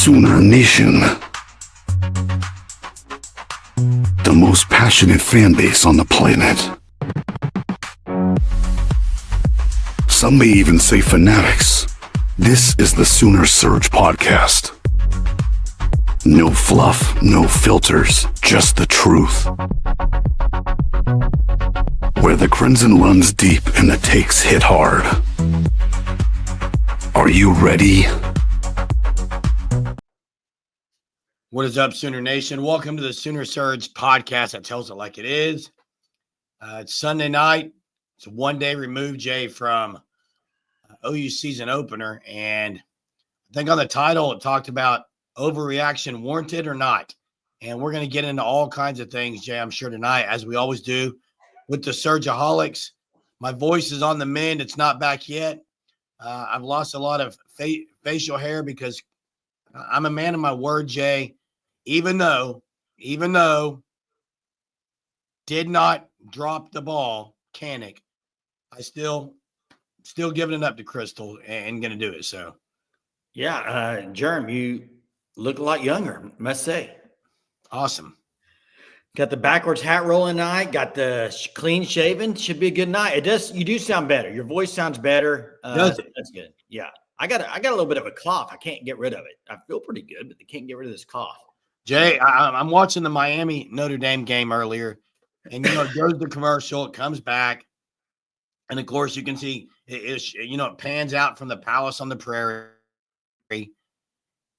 Sooner Nation. The most passionate fan base on the planet. Some may even say fanatics. This is the Sooner Surge podcast. No fluff, no filters, just the truth. Where the crimson runs deep and the takes hit hard. Are you ready? What is up, Sooner Nation? Welcome to the Sooner Surge podcast that tells it like it is. It's Sunday night. It's one day removed, Jay, from OU season opener. And I think on the title, it talked about overreaction, warranted or not. And we're going to get into all kinds of things, Jay, I'm sure tonight, as we always do with the Surgeaholics. My voice is on the mend. It's not back yet. I've lost a lot of facial hair because I'm a man of my word, Jay. Even though did not drop the ball, Canic, I still giving it up to Crystal and going to do it. So, yeah, Jerm, you look a lot younger, must say. Awesome. Got the backwards hat rolling tonight. Got the clean shaven. Should be a good night. It does. You do sound better. Your voice sounds better. Does it? That's good. Yeah, I got a little bit of a cough. I can't get rid of it. I feel pretty good, but I can't get rid of this cough. Jay, I'm watching the Miami Notre Dame game earlier, and it goes to commercial. It comes back, and of course you can see it pans out from the palace on the prairie. The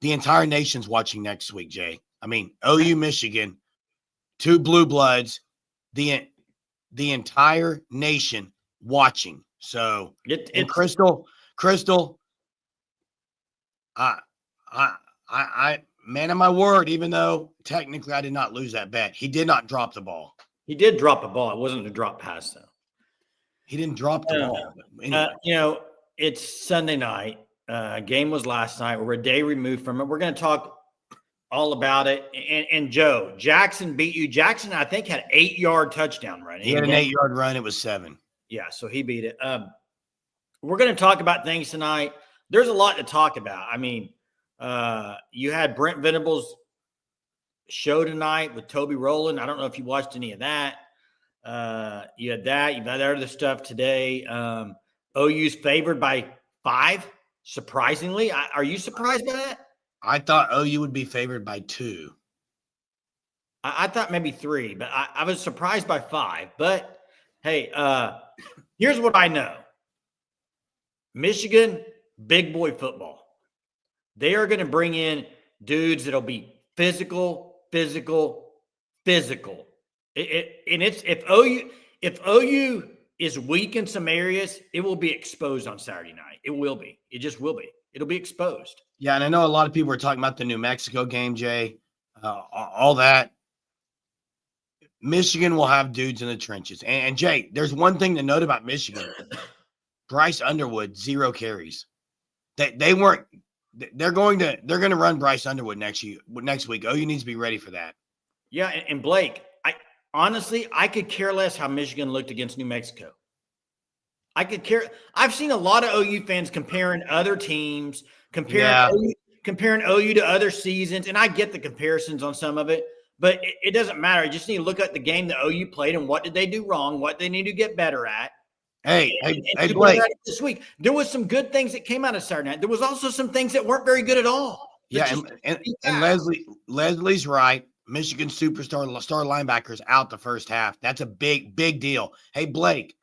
entire nation's watching next week, Jay. I mean, OU Michigan, two blue bloods, the entire nation watching. So, and Crystal, I man of my word, even though technically I did not lose that bet, he did not drop the ball. He did drop a ball. It wasn't a drop pass, though. He didn't drop the ball. Anyway. It's Sunday night. Game was last night. We're a day removed from it. We're going to talk all about it. And Joe, Jackson beat you. Jackson, I think, had an 8-yard touchdown run. He had an 8-yard run. It was 7. Yeah, so he beat it. We're going to talk about things tonight. There's a lot to talk about. I mean, you had Brent Venables' show tonight with Toby Rowland. I don't know if you watched any of that. You had that. You've had other stuff today. OU's favored by 5, surprisingly. Are you surprised by that? I thought OU would be favored by 2. I thought maybe 3, but I was surprised by 5. But, hey, here's what I know. Michigan, big boy football. They are going to bring in dudes that'll be physical. If OU is weak in some areas, it will be exposed on Saturday night. It will be. It just will be. It'll be exposed. Yeah, and I know a lot of people are talking about the New Mexico game, Jay, all that. Michigan will have dudes in the trenches. And Jay, there's one thing to note about Michigan. Bryce Underwood, 0 carries. They're going to run Bryce Underwood next week. OU needs to be ready for that. Yeah, and Blake, I could care less how Michigan looked against New Mexico. I've seen a lot of OU fans comparing other teams, comparing OU to other seasons, and I get the comparisons on some of it, but it doesn't matter. You just need to look at the game that OU played and what did they do wrong, what they need to get better at. Hey, Blake. This week, there was some good things that came out of Saturday night. There was also some things that weren't very good at all. Yeah, and Leslie's right. Michigan star linebackers out the first half. That's a big deal. Hey, Blake.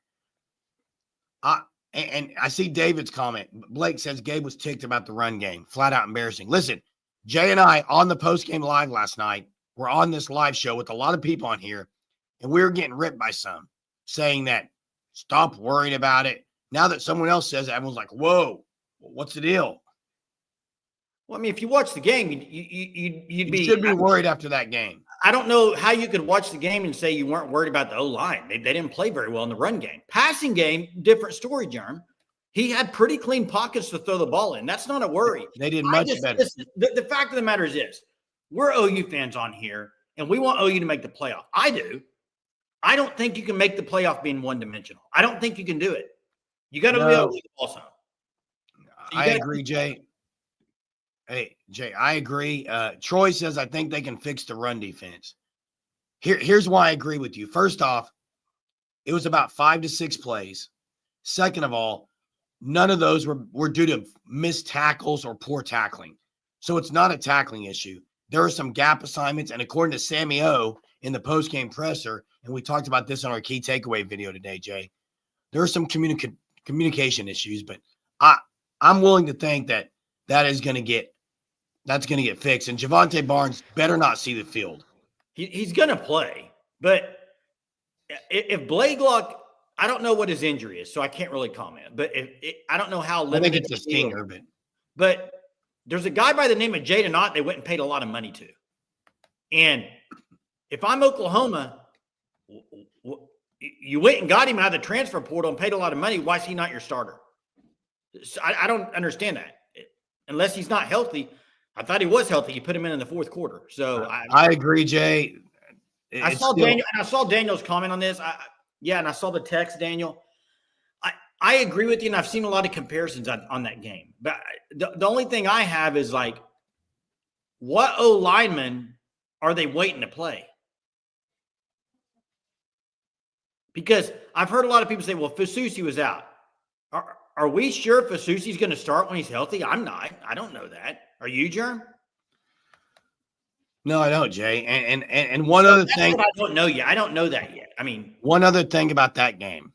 And I see David's comment. Blake says Gabe was ticked about the run game. Flat out embarrassing. Listen, Jay and I on the post-game live last night, we're on this live show with a lot of people on here, and we were getting ripped by some saying that stop worrying about it. Now that someone else says it, everyone's like, whoa, what's the deal? Well, I mean, if you watch the game, you should be worried after that game. I don't know how you could watch the game and say you weren't worried about the O-line. They didn't play very well in the run game. Passing game, different story, Jerm. He had pretty clean pockets to throw the ball in. That's not a worry. They did much better. The fact of the matter is this. We're OU fans on here, and we want OU to make the playoff. I do. I don't think you can make the playoff being one-dimensional. I don't think you can do it. You got to be able to do the ball some. I agree, Jay. Hey, Jay, I agree. Troy says, I think they can fix the run defense. Here's why I agree with you. First off, it was about 5 to 6 plays. Second of all, none of those were due to missed tackles or poor tackling. So it's not a tackling issue. There are some gap assignments, and according to Sammy O in the postgame presser, and we talked about this on our key takeaway video today, Jay, there are some communication issues, but I'm willing to think that is going to get fixed. And Javonte Barnes better not see the field. He's going to play, but if Blakelock, I don't know what his injury is, so I can't really comment. But I don't know how limited. I think it's a stinger, but there's a guy by the name of Jaden Ott they went and paid a lot of money to. And if I'm Oklahoma, you went and got him out of the transfer portal and paid a lot of money. Why is he not your starter? So I don't understand that. Unless he's not healthy. I thought he was healthy. You put him in the fourth quarter. So I agree, Jay. I saw Daniel's comment on this. And I saw the text, Daniel. I agree with you, and I've seen a lot of comparisons on that game. But the only thing I have is like, what O-linemen are they waiting to play? Because I've heard a lot of people say, well, Fasusi was out. Are we sure Fasusi's going to start when he's healthy? I'm not. I don't know that. Are you, Jerm? No, I don't, Jay. And one other thing. I don't know yet. I don't know that yet. I mean, one other thing about that game.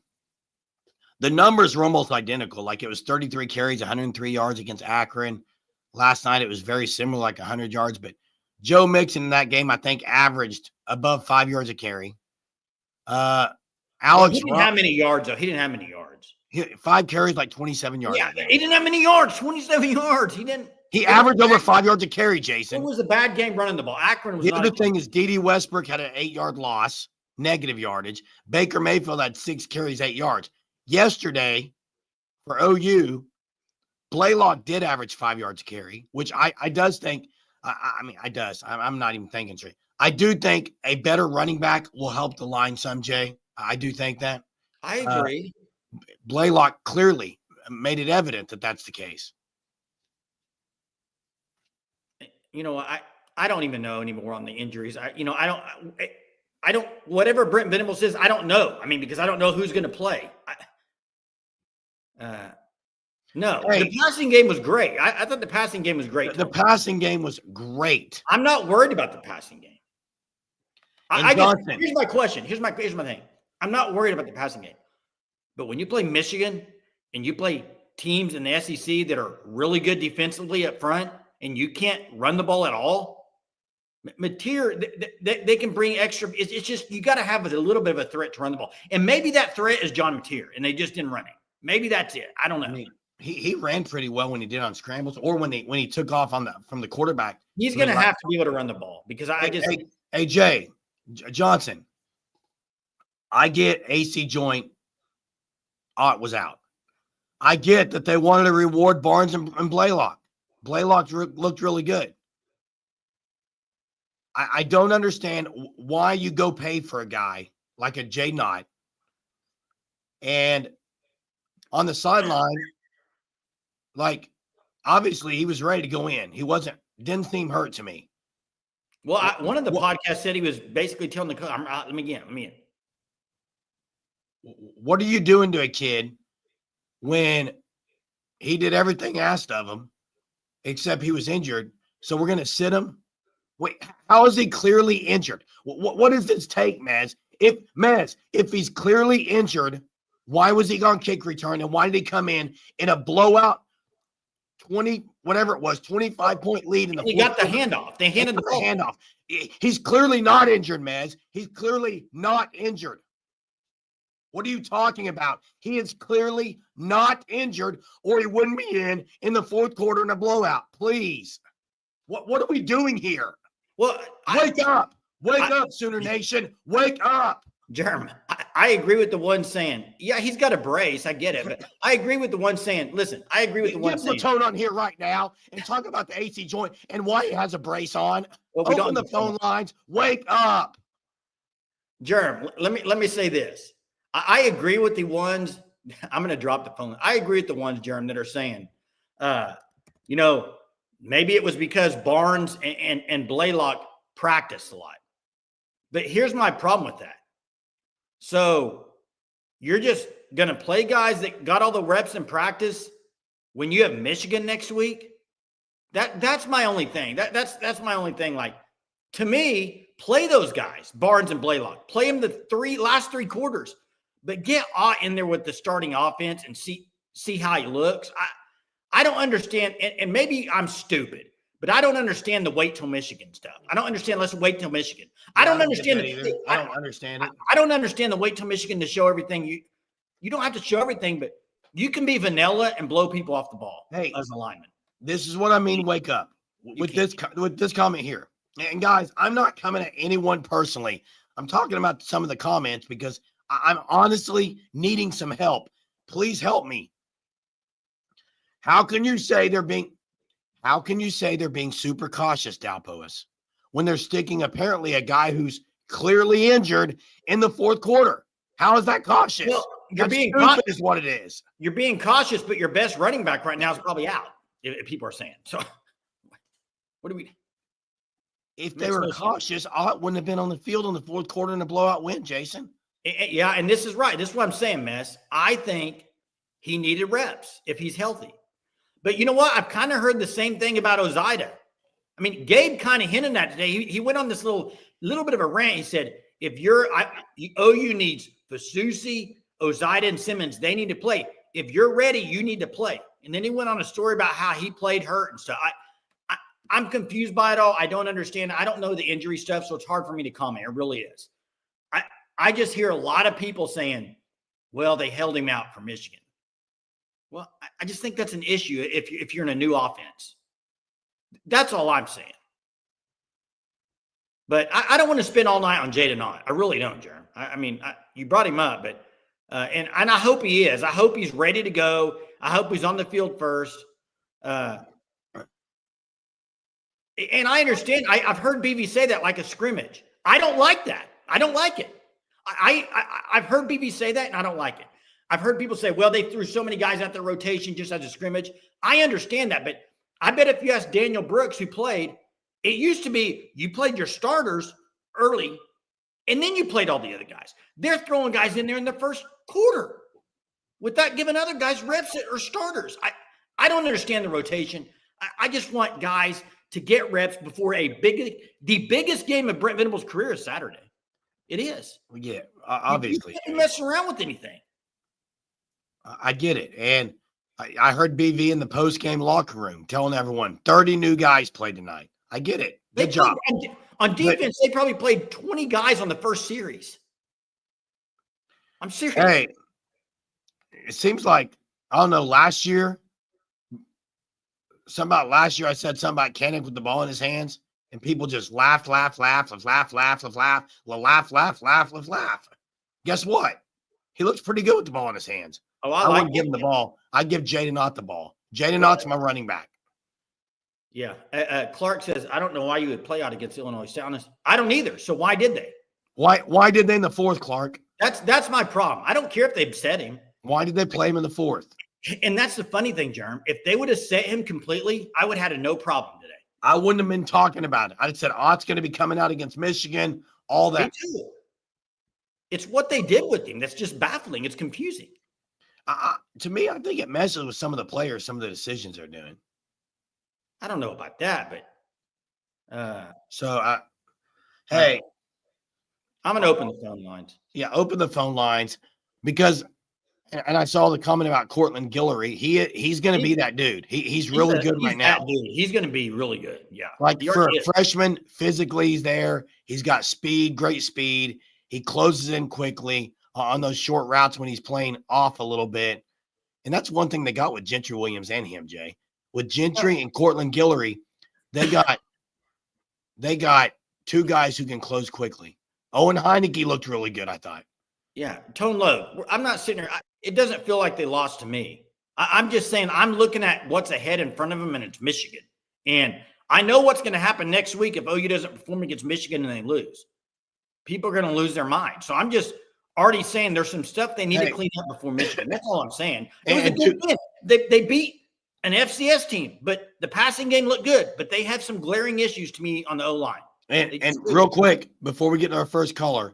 The numbers were almost identical. Like it was 33 carries, 103 yards against Akron. Last night it was very similar, like 100 yards. But Joe Mixon in that game, I think, averaged above 5 yards a carry. Alex, he didn't have many yards, though. He didn't have many yards. 5 carries, like 27 yards. Yeah, he didn't have many yards. 27 yards. He averaged over 5 yards a carry, Jason. It was a bad game running the ball. Akron was. The other thing is D.D. Westbrook had an 8-yard loss, negative yardage. Baker Mayfield had 6 carries, 8 yards. Yesterday, for OU, Blaylock did average 5 yards a carry, which I does think. I'm not even thinking straight. I do think a better running back will help the line some, Jay. I do think that. I agree. Blaylock clearly made it evident that that's the case. You know, I don't even know anymore on the injuries. I don't, whatever Brent Venables says, I don't know. I mean, because I don't know who's going to play. No, hey, the passing game was great. I thought the passing game was great. The passing game was great. I'm not worried about the passing game. Here's my question. Here's my thing. I'm not worried about the passing game. But when you play Michigan and you play teams in the SEC that are really good defensively up front and you can't run the ball at all, Mateer, they can bring extra. It's just you got to have a little bit of a threat to run the ball. And maybe that threat is John Mateer, and they just didn't run it. Maybe that's it. I don't know. I mean, he ran pretty well when he did on scrambles or when he took off from the quarterback. He's going to have to be able to run the ball because Hey, Jay Johnson, I get AC joint was out. I get that they wanted to reward Barnes and Blaylock. Blaylock looked really good. I don't understand why you go pay for a guy like a Jay Knott and on the sideline, like obviously he was ready to go in. He didn't seem hurt to me. Well, one of the podcasts said he was basically telling the coach, let me in. What are you doing to a kid when he did everything asked of him except he was injured? So we're going to sit him? Wait, how is he clearly injured? What does this take, Maz? If he's clearly injured, why was he on kick return and why did he come in a blowout 25-point lead in the He got the handoff. They handed the handoff. He's clearly not injured, Maz. He's clearly not injured. What are you talking about? He is clearly not injured or he wouldn't be in the fourth quarter in a blowout. Please. What are we doing here? Well, Wake up, Sooner Nation. Wake up. Jeremy, I agree with the one saying, yeah, he's got a brace. I get it. But I agree with the one saying, listen, I agree with the one saying. Get Platone on here right now and talk about the AC joint and why he has a brace on. Well, Open the phone lines. Wake up. Jeremy, let me say this. I agree with the ones. I'm going to drop the phone. I agree with the ones, Jeremy, that are saying, Maybe it was because Barnes and Blaylock practiced a lot. But here's my problem with that. So you're just going to play guys that got all the reps in practice when you have Michigan next week? That's my only thing. That's my only thing. Like, to me, play those guys, Barnes and Blaylock. Play them the last three quarters. But get Ott in there with the starting offense and see how he looks. I don't understand, and maybe I'm stupid, but I don't understand the wait till Michigan stuff. I don't understand. Let's wait till Michigan. I don't understand it either. I don't understand it. I don't understand the wait till Michigan to show everything. You don't have to show everything, but you can be vanilla and blow people off the ball as a lineman. This is what I mean. Wake up with this comment here. And guys, I'm not coming at anyone personally. I'm talking about some of the comments because I'm honestly needing some help. Please help me. How can you say they're being super cautious, Dalpois, when they're sticking apparently a guy who's clearly injured in the fourth quarter? How is that cautious? Well, you're being cautious is what it is. You're being cautious, but your best running back right now is probably out. If people are saying so, what do we? If they were cautious, Ott wouldn't have been on the field in the fourth quarter in a blowout win, Jason. Yeah, and this is right. This is what I'm saying, Mess. I think he needed reps if he's healthy. But you know what? I've kind of heard the same thing about Ozida. I mean, Gabe kind of hinted at today. He went on this little bit of a rant. He said, if OU needs Fasusi, Ozida, and Simmons, they need to play. If you're ready, you need to play. And then he went on a story about how he played hurt and stuff. I'm confused by it all. I don't understand. I don't know the injury stuff, so it's hard for me to comment. It really is. I just hear a lot of people saying, well, they held him out for Michigan. Well, I just think that's an issue if you're in a new offense. That's all I'm saying. But I don't want to spend all night on Jaden Ott. I really don't, Jerem. I mean, you brought him up, but and I hope he is. I hope he's ready to go. I hope he's on the field first. And I understand. I've heard BV say that like a scrimmage. I don't like that. I don't like it. I've heard BV say that, and I don't like it. I've heard people say, well, they threw so many guys out the rotation just as a scrimmage. I understand that, but I bet if you ask Daniel Brooks, who played, it used to be you played your starters early, and then you played all the other guys. They're throwing guys in there in the first quarter without giving other guys reps or starters. I don't understand the rotation. I just want guys to get reps before the biggest game of Brent Venables' career is Saturday. It is. Yeah, obviously. You can't mess around with anything. I get it. And I heard BV in the post-game locker room telling everyone 30 new guys played tonight. I get it. Good job. On defense, they probably played 20 guys on the first series. I'm serious. Hey, it seems like, I don't know, last year I said something about Kennick with the ball in his hands, and people just laughed. Guess what? He looks pretty good with the ball in his hands. Oh, I wouldn't give him the ball. I'd give Jaden Ott the ball. Jaden Ott's my running back. Yeah. Clark says, I don't know why you would play out against Illinois Soundness. I don't either. So why did they? Why did they in the fourth, Clark? That's my problem. I don't care if they've set him. Why did they play him in the fourth? And that's the funny thing, Jerm. If they would have set him completely, I would have had no problem today. I wouldn't have been talking about it. I'd said Ott's going to be coming out against Michigan, all that. Me too. It's what they did with him that's just baffling. It's confusing. To me, I think it messes with some of the players, some of the decisions they're doing. I don't know about that, but hey, I'm going to open the phone lines. Yeah, open the phone lines because, and I saw the comment about Cortland Guillory. He's going to be that dude. He's really good right now. Dude. He's going to be really good. Yeah. Like for a freshman, physically he's there. He's got speed, great speed. He closes in quickly on those short routes when he's playing off a little bit. And that's one thing they got with Gentry Williams and him, Jay. With Gentry and Cortland Guillory, they got two guys who can close quickly. Owen Heineke looked really good, I thought. Yeah, tone low. I'm not sitting there. It doesn't feel like they lost to me. I'm just saying I'm looking at what's ahead in front of them, and it's Michigan. And I know what's going to happen next week if OU doesn't perform against Michigan and they lose. People are going to lose their mind. So I'm just already saying there's some stuff they need to clean up before Michigan. That's all I'm saying. It was a good win. They beat an FCS team, but the passing game looked good. But they have some glaring issues to me on the O-line. And real quick, before we get to our first caller,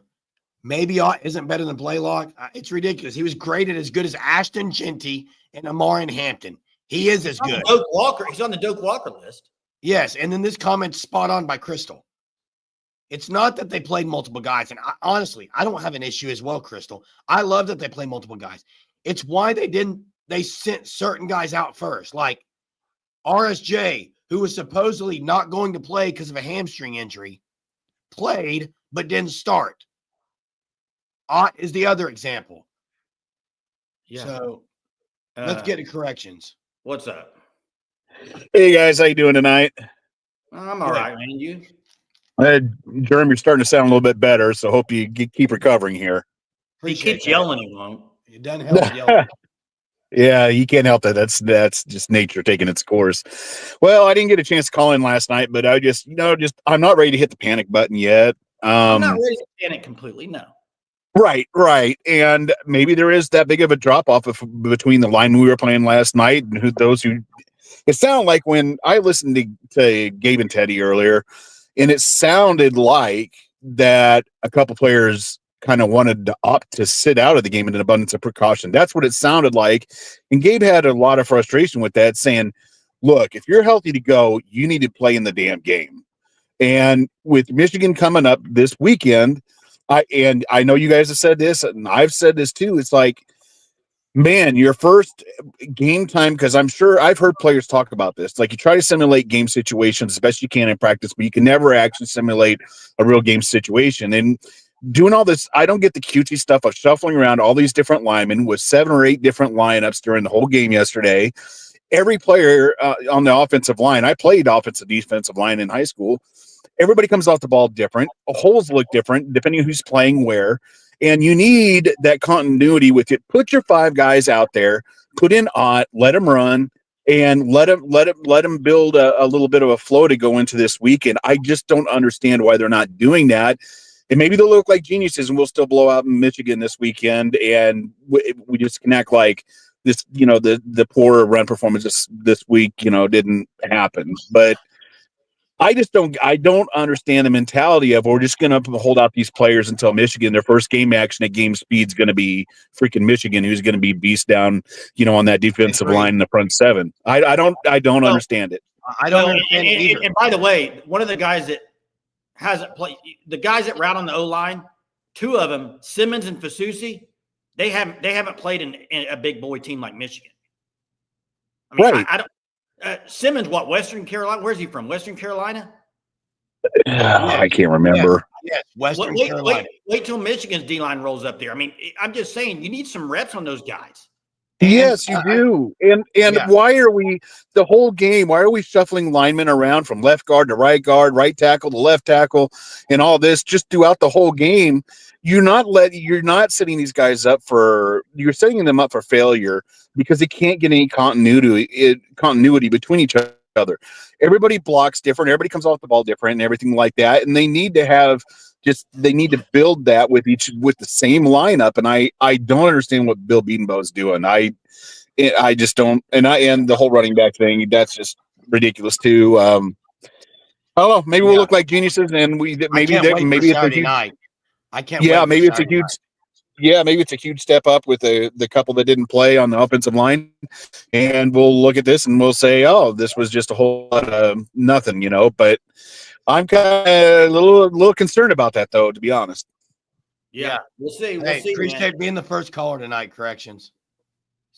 maybe Ott isn't better than Blaylock. It's ridiculous. He was graded as good as Ashton Genty and Amarian Hampton. He is as good. Doak Walker. He's on the Doak Walker list. Yes, and then this comment's spot on by Crystal. It's not that they played multiple guys, and honestly, I don't have an issue as well, Crystal. I love that they play multiple guys. It's why they sent certain guys out first, like RSJ, who was supposedly not going to play because of a hamstring injury, played but didn't start. Ott is the other example. Yeah. So let's get to corrections. What's up? Hey guys, how you doing tonight? I'm all right, man. You? Jeremy, you're starting to sound a little bit better, so hope you keep recovering here. He keeps yelling. He won't. It doesn't help yelling. Yeah, you can't help that. That's just nature taking its course. Well, I didn't get a chance to call in last night, but I just I'm not ready to hit the panic button yet. I'm not ready to panic completely. No. Right. And maybe there is that big of a drop off between the line we were playing last night and those who. It sounded like when I listened to Gabe and Teddy earlier, and it sounded like that a couple players kind of wanted to opt to sit out of the game in an abundance of precaution. That's what it sounded like. And Gabe had a lot of frustration with that, saying, look, if you're healthy to go, you need to play in the damn game. And with Michigan coming up this weekend, I know you guys have said this, and I've said this too. It's like, man, your first game time, because I'm sure I've heard players talk about this. Like, you try to simulate game situations as best you can in practice, but you can never actually simulate a real game situation. And doing all this, I don't get the cutesy stuff of shuffling around all these different linemen with 7 or 8 different lineups during the whole game yesterday. Every player on the offensive line, I played offensive defensive line in high school. Everybody comes off the ball different. Holes look different depending on who's playing where. And you need that continuity with it. Put your 5 guys out there, put in Ott, let them run, and let them build a little bit of a flow to go into this weekend. I just don't understand why they're not doing that. And maybe they'll look like geniuses and we'll still blow out in Michigan this weekend. And we just can act like this, the poor run performance this week, didn't happen. But I don't understand the mentality of we're just going to hold out these players until Michigan. Their first game action at game speed is going to be freaking Michigan, who's going to be beast down, on that defensive line in the front 7. I don't understand it. I don't understand it either. And by the way, one of the guys that hasn't played, the guys that route on the O-line, 2 of them, Simmons and Fasusi, they haven't played in a big boy team like Michigan. I mean, right. I don't. Simmons, what, Western Carolina? Where's he from? Western Carolina? I can't remember. Yes, Western Carolina. Wait till Michigan's D-line rolls up there. I mean, I'm just saying, you need some reps on those guys. Yes, you do. And why are we the whole game? Why are we shuffling linemen around from left guard, right tackle to left tackle, and all this just throughout the whole game? You're not setting these guys up you're setting them up for failure because they can't get any continuity between each other. Everybody blocks different, everybody comes off the ball different and everything like that. And they need to build that with the same lineup. And I don't understand what Bill Bedenbaugh's doing. I just don't, and the whole running back thing, that's just ridiculous too. I don't know. Maybe we'll look like geniuses, and maybe it's a huge night. I can't. Yeah, maybe it's a huge. Yeah, maybe it's a huge step up with the couple that didn't play on the offensive line, and we'll look at this and we'll say, "Oh, this was just a whole lot of nothing," But I'm kind of a little concerned about that, though, to be honest. Yeah, we'll see. Appreciate being the first caller tonight. Corrections.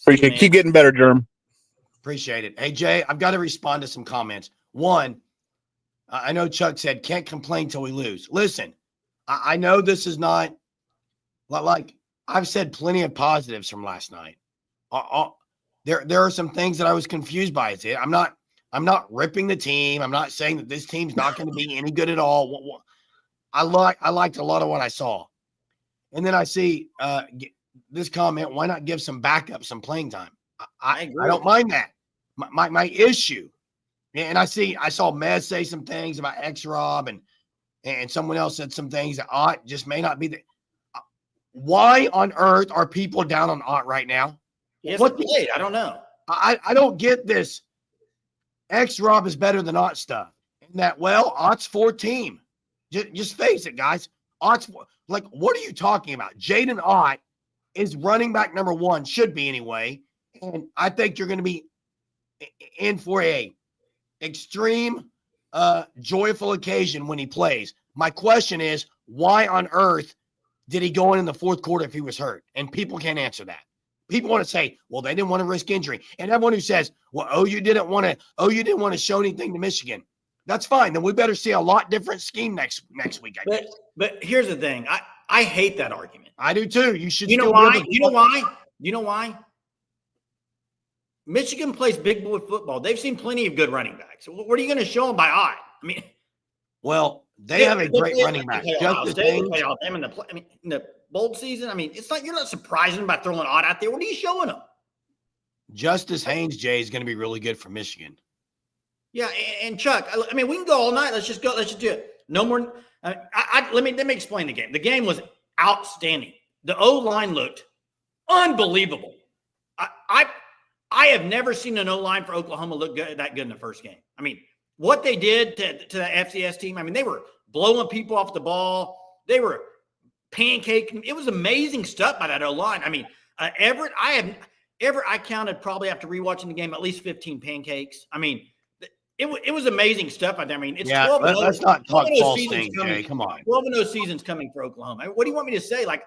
Appreciate. Keep getting better, Germ. Appreciate it. Hey, Jay, I've got to respond to some comments. One, I know Chuck said can't complain till we lose. Listen. I know this is not like I've said plenty of positives from last night. There are some things that I was confused by. I'm not ripping the team. I'm not saying that this team's not going to be any good at all. I liked a lot of what I saw. And then I see this comment, why not give some backup, some playing time? I don't mind that. My issue, and I saw Mez say some things about X-Rob and someone else said some things that Ott just may not be the. Why on earth are people down on Ott right now? What played? I don't know. I don't get this. X-Rob is better than Ott stuff. And that, well, Ott's 4 team. Just face it, guys. Ott's like, what are you talking about? Jaden Ott is running back number 1, should be anyway. And I think you're going to be in for a extreme, joyful occasion when he plays. My question is, why on earth did he go in the fourth quarter if he was hurt? And people can't answer that. People want to say, well, they didn't want to risk injury. And everyone who says, well, you didn't want to show anything to Michigan. That's fine. Then we better see a lot different scheme next week. But here's the thing. I hate that argument. I do too. You should. You know why? You know why? Michigan plays big boy football. They've seen plenty of good running backs. What are you going to show them by eye? I mean, well, they have a great running back. In the bowl season, I mean, it's like you're not surprising by throwing Ott out there. What are you showing them? Justice Haynes, Jay, is going to be really good for Michigan. Yeah, and Chuck, I mean, we can go all night. Let's just go. Let's just do it. No more. Let me explain the game. The game was outstanding. The O-line looked unbelievable. I have never seen an O-line for Oklahoma look that good in the first game. I mean, what they did to the FCS team, I mean, they were blowing people off the ball. They were pancaking. It was amazing stuff by that O-line. I mean, Everett, I counted probably after rewatching the game at least 15 pancakes. I mean, it was amazing stuff out there. I mean, it's 12 let's not talk false things, Jay. Come on. 12-0 seasons coming for Oklahoma. I mean, what do you want me to say? Like,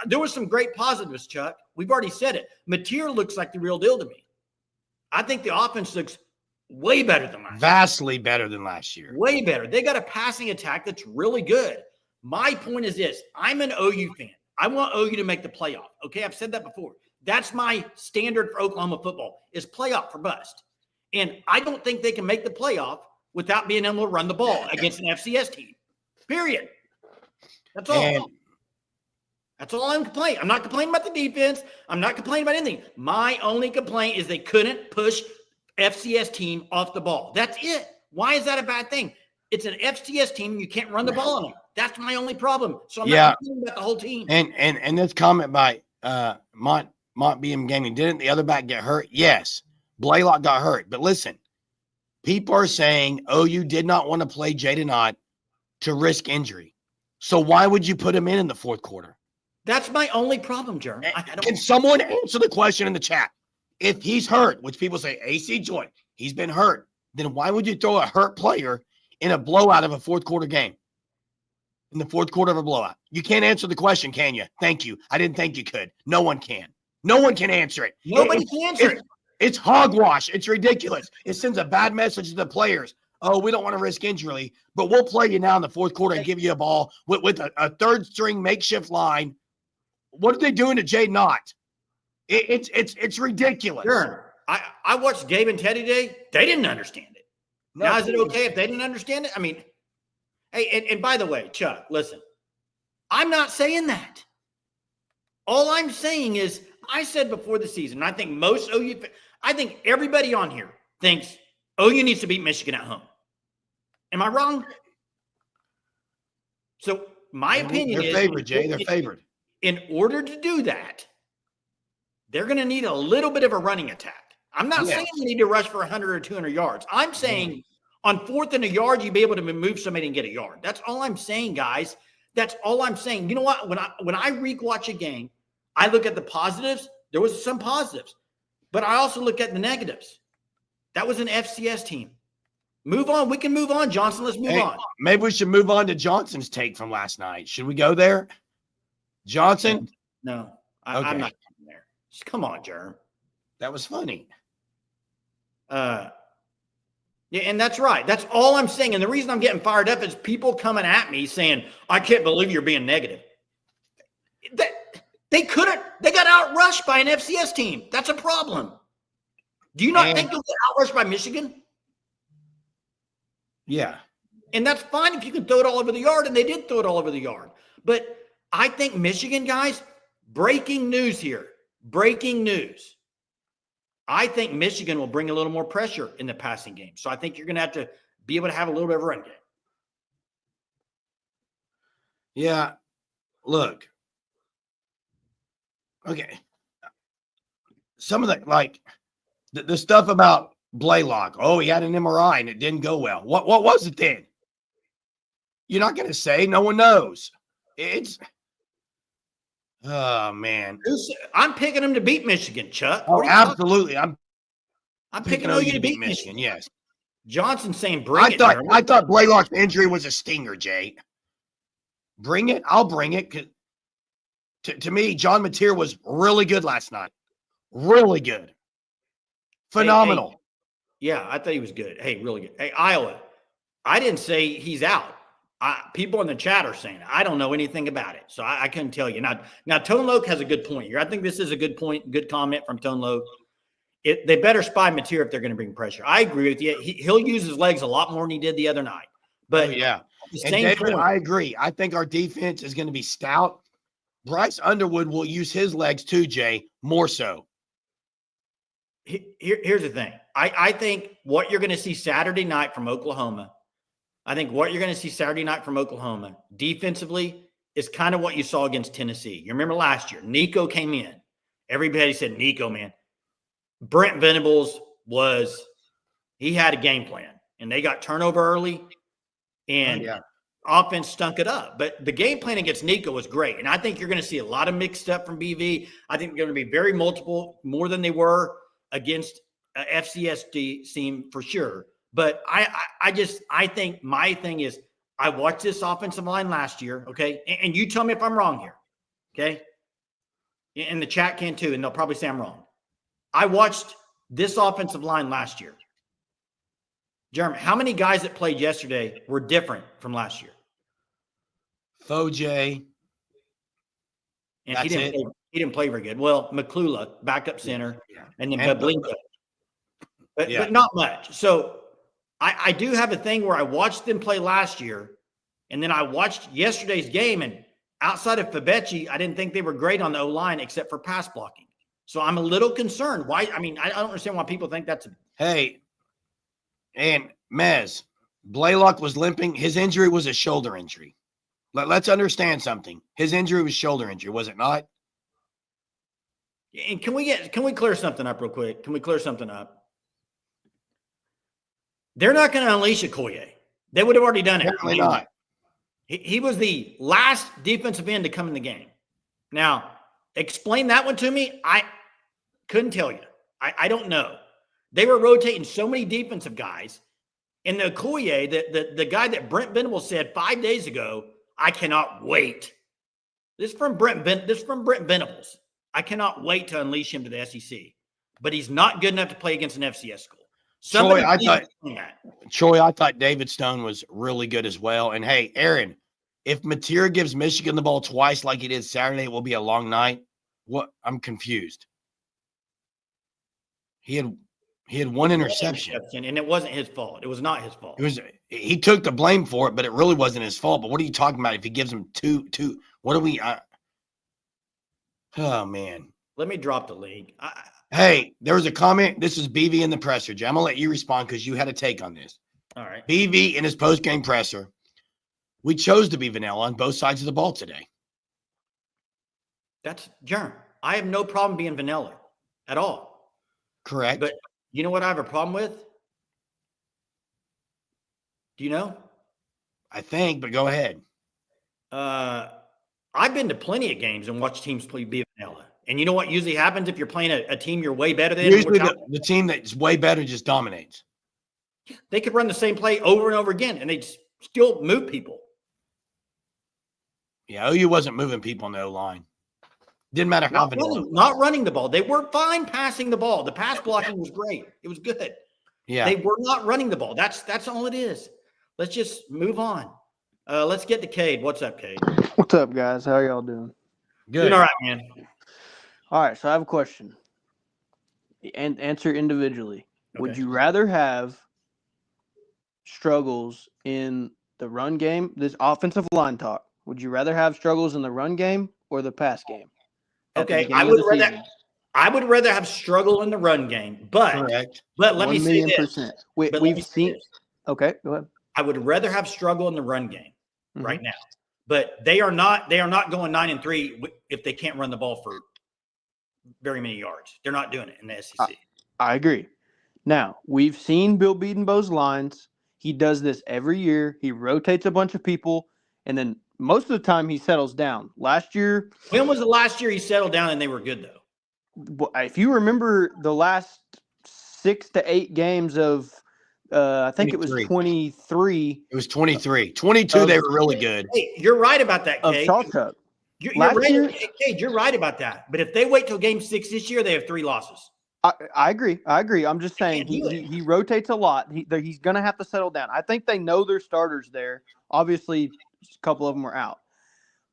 there was some great positives, Chuck. We've already said it. Mateer looks like the real deal to me. I think the offense looks way better than last year. Vastly better than last year. Way better. They got a passing attack that's really good. My point is this. I'm an OU fan. I want OU to make the playoff. Okay, I've said that before. That's my standard for Oklahoma football is playoff for bust. And I don't think they can make the playoff without being able to run the ball against an FCS team. Period. That's all. That's all I'm complaining. I'm not complaining about the defense. I'm not complaining about anything. My only complaint is they couldn't push FCS team off the ball. That's it. Why is that a bad thing? It's an FCS team and you can't run the ball on them. That's my only problem. So I'm not complaining about the whole team. And this comment by Mont BM Gaming, didn't the other back get hurt? Yes. Blaylock got hurt. But listen, people are saying OU did not want to play Jaden Ott to risk injury. So why would you put him in the fourth quarter? That's my only problem, Jeremy. Can someone answer the question in the chat? If he's hurt, which people say AC joint, he's been hurt, then why would you throw a hurt player in a blowout of a fourth quarter game? In the fourth quarter of a blowout. You can't answer the question, can you? Thank you. I didn't think you could. No one can. No one can answer it. Nobody can answer it. It's hogwash. It's ridiculous. It sends a bad message to the players. Oh, we don't want to risk injury, but we'll play you now in the fourth quarter and give you a ball with a third string makeshift line. What are they doing to Jaden Ott? It's ridiculous. Sure. I watched Gabe and Teddy today. They didn't understand it. No, now, is it okay if they didn't understand it? I mean, hey, and by the way, Chuck, listen, I'm not saying that. All I'm saying is I said before the season, I think most OU, I think everybody on here thinks OU needs to beat Michigan at home. Am I wrong? So my opinion is they're favored, Jay. They're favored. In order to do that, they're going to need a little bit of a running attack. I'm not saying you need to rush for 100 or 200 yards. I'm saying on 4th and a yard, you'd be able to move somebody and get a yard. That's all I'm saying, guys. That's all I'm saying. You know what? When I rewatch a game, I look at the positives. There was some positives, but I also look at the negatives. That was an FCS team. Move on. We can move on, Johnson. Let's move on. Maybe we should move on to Johnson's take from last night. Should we go there? Johnson? No, I'm not going there. Just come on, Jerm. That was funny. Yeah, and that's right. That's all I'm saying. And the reason I'm getting fired up is people coming at me saying, I can't believe you're being negative. They couldn't. They got outrushed by an FCS team. That's a problem. Do you not think they'll get outrushed by Michigan? Yeah. And that's fine if you can throw it all over the yard, and they did throw it all over the yard. But I think Michigan, guys, breaking news here. Breaking news. I think Michigan will bring a little more pressure in the passing game. So I think you're going to have to be able to have a little bit of a run game. Yeah. Look. Okay. Some of the, The stuff about Blaylock. Oh, he had an MRI and it didn't go well. What was it then? You're not going to say. No one knows. It's oh man. I'm picking them to beat Michigan, Chuck. Oh, absolutely. I'm picking OU to beat Michigan. Yes. Johnson saying bring it. I thought Blaylock's injury was a stinger, Jay. Bring it. I'll bring it. To me, John Mateer was really good last night. Really good. Phenomenal. Hey, yeah, I thought he was good. Hey, really good. Hey, Iowa, I didn't say he's out. People in the chat are saying it. I don't know anything about it, so I couldn't tell you. Now, Tone Loc has a good point here. I think this is a good point, good comment from Tone Loc. They better spy Mateer if they're going to bring pressure. I agree with you. He'll use his legs a lot more than he did the other night. But yeah, David, I agree. I think our defense is going to be stout. Bryce Underwood will use his legs too, Jay, more so. Here's the thing. I think what you're going to see Saturday night from Oklahoma, defensively is kind of what you saw against Tennessee. You remember last year, Nico came in. Everybody said, Nico, man. Brent Venables he had a game plan, and they got turnover early, and offense stunk it up. But the game plan against Nico was great, and I think you're going to see a lot of mixed up from BV. I think they're going to be very multiple, more than they were against FCS team for sure. But I think my thing is I watched this offensive line last year, okay? And you tell me if I'm wrong here, okay? And the chat can too, and they'll probably say I'm wrong. I watched this offensive line last year. Jeremy, how many guys that played yesterday were different from last year? Foj. And he didn't play very good. Well, McClula, backup center, and then Bablinka. But not much. So I do have a thing where I watched them play last year, and then I watched yesterday's game, and outside of Fabechi, I didn't think they were great on the O-line except for pass blocking. So I'm a little concerned. Why? I mean, I don't understand why people think that's Hey, and Mez, Blaylock was limping. His injury was a shoulder injury. Let's understand something. His injury was shoulder injury, was it not? And can we clear something up real quick? Can we clear something up? They're not going to unleash Okoye. They would have already done it. Apparently not. He was the last defensive end to come in the game. Now, explain that one to me. I couldn't tell you. I don't know. They were rotating so many defensive guys. And the Okoye, the guy that Brent Venables said 5 days ago, I cannot wait. This is from Brent Venables. I cannot wait to unleash him to the SEC. But he's not good enough to play against an FCS school. Troy, I thought David Stone was really good as well. And hey, Aaron, if Mateer gives Michigan the ball twice like he did Saturday, it will be a long night. What? I'm confused. He had one interception, and it wasn't his fault. It was not his fault. He took the blame for it, but it really wasn't his fault. But what are you talking about? If he gives him two, what are we? Oh man, let me drop the link. Hey, there was a comment. This is BV in the presser. Jay, I'm going to let you respond because you had a take on this. All right. BV in his post-game presser. We chose to be vanilla on both sides of the ball today. That's Jerm. I have no problem being vanilla at all. Correct. But you know what I have a problem with? Do you know? I think, but go ahead. I've been to plenty of games and watched teams play be vanilla. And you know what usually happens if you're playing a team you're way better than? Usually the team that's way better just dominates. They could run the same play over and over again, and they'd still move people. Yeah, OU wasn't moving people on the O-line. Didn't matter how vanilla. Not running the ball. They were fine passing the ball. The pass blocking was great. It was good. Yeah. They were not running the ball. That's all it is. Let's just move on. Let's get to Cade. What's up, Cade? What's up, guys? How y'all doing? Good. Doing all right, man. All right, so I have a question. And answer individually. Okay. Would you rather have struggles in the run game? This offensive line talk. Would you rather have struggles in the run game or the pass game? Okay, I would rather have struggle in the run game, but Correct. But let me say this. We've seen. Okay, go ahead. I would rather have struggle in the run game right now, but they are not going 9-3 if they can't run the ball for very many yards. They're not doing it in the SEC. I agree. Now, we've seen Bill Bedenbaugh's lines. He does this every year. He rotates a bunch of people, and then most of the time he settles down. Last year, When was the last year he settled down and they were good, though? if you remember the last 6 to 8 games of, I think it was 23. It was 23. 22, they were really good. Hey, you're right about that, Of Cade. Sawchuck. You're Last right, year- Cade, you're right about that. But if they wait till game 6 this year, they have 3 losses. I agree. I'm just saying he rotates a lot. He's going to have to settle down. I think they know their starters there. Obviously, a couple of them are out.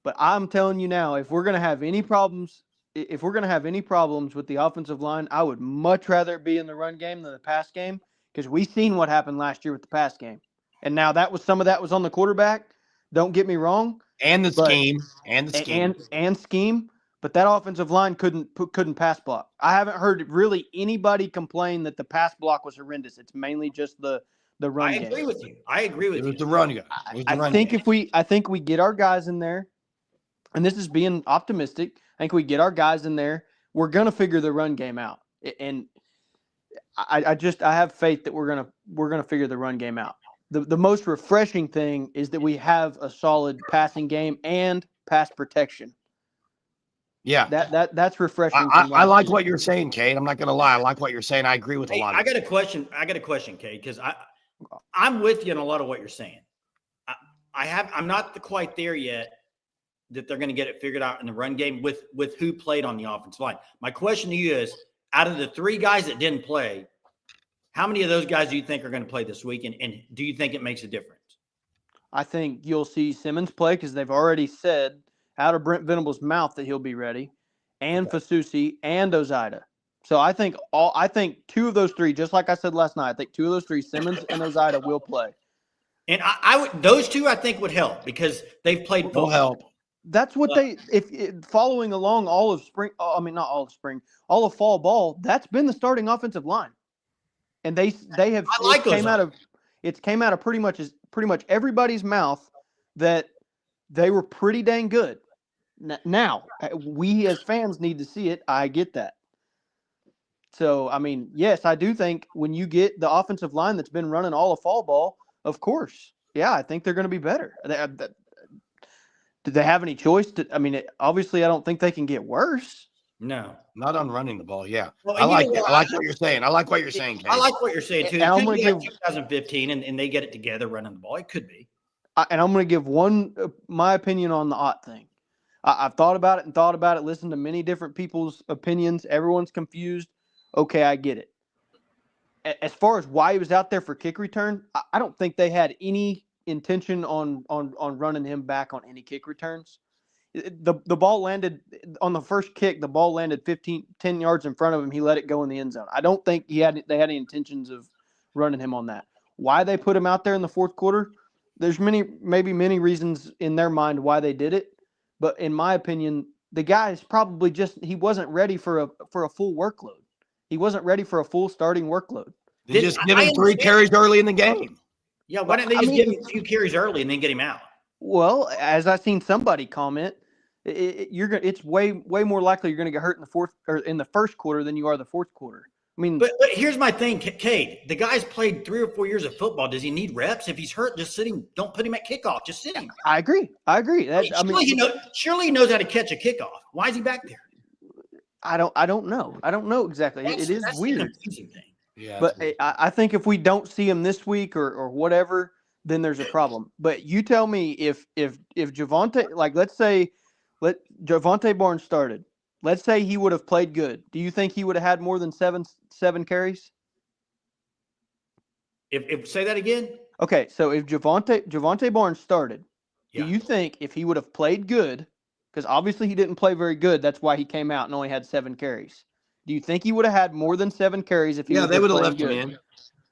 But I'm telling you now, if we're going to have any problems with the offensive line, I would much rather it be in the run game than the pass game, because we've seen what happened last year with the pass game. And now some of that was on the quarterback. Don't get me wrong. And the scheme. And scheme. But that offensive line couldn't pass block. I haven't heard really anybody complain that the pass block was horrendous. It's mainly just the run game. I agree with you. It was the run game. I think we get our guys in there, and this is being optimistic. I think we get our guys in there, we're gonna figure the run game out. And I have faith that we're gonna figure the run game out. The most refreshing thing is that we have a solid passing game and pass protection. Yeah, that's refreshing. I like what you're saying, Cade. I'm not going to lie. I like what you're saying. I agree with a lot of it. I got a question, Cade, because I'm with you on a lot of what you're saying. I'm not quite there yet that they're going to get it figured out in the run game with who played on the offensive line. My question to you is, out of the 3 guys that didn't play, how many of those guys do you think are going to play this week, and do you think it makes a difference? I think you'll see Simmons play because they've already said out of Brent Venable's mouth that he'll be ready, and Fasusi and Ozida. So I think 2 of those 3, just like I said last night, I think 2 of those 3, Simmons and Ozida, will play. And those 2 I think would help because they've played football. Will help. That's what if following along all of spring. I mean, not all of spring, all of fall ball. That's been the starting offensive line, and they have. It came out of pretty much everybody's mouth that they were pretty dang good. Now, we as fans need to see it. I get that. So, I mean, yes, I do think when you get the offensive line that's been running all of fall ball, of course, yeah, I think they're going to be better. Do they have any choice? Obviously, I don't think they can get worse. No, not on running the ball. Yeah, well, I like what you're saying. I like what you're saying, Kate. I like what you're saying too. I'm going to give 2015, and they get it together running the ball. It could be. And I'm going to give my opinion on the Ott thing. I've thought about it, listened to many different people's opinions. Everyone's confused. Okay, I get it. As far as why he was out there for kick return, I don't think they had any intention on running him back on any kick returns. The ball landed on the first kick. The ball landed 10 yards in front of him. He let it go in the end zone. I don't think they had any intentions of running him on that. Why they put him out there in the fourth quarter? There's many reasons in their mind why they did it, but in my opinion, the guy is probably he wasn't ready for a full workload. He wasn't ready for a full starting workload. They just give him 3 carries early in the game. Yeah, why didn't they just give him 2 carries early and then get him out? Well, as I seen somebody comment, it's way more likely you're going to get hurt in the fourth or in the first quarter than you are the fourth quarter. I mean, but here's my thing, Cade. The guy's played 3 or 4 years of football. Does he need reps? If he's hurt, just sit him. Don't put him at kickoff. Just sit him. I agree. Surely he knows how to catch a kickoff. Why is he back there? I don't know. I don't know exactly. It is weird. The confusing thing. Yeah, but I think if we don't see him this week or whatever, then there's a problem. But you tell me if Javonte, like let's say Javonte Barnes started. Let's say he would have played good. Do you think he would have had more than seven carries? If say that again? Okay, so if Javonte Barnes started, do you think if he would have played good, because obviously he didn't play very good, that's why he came out and only had 7 carries. Do you think he would have had more than 7 carries if he they would have left good? him in.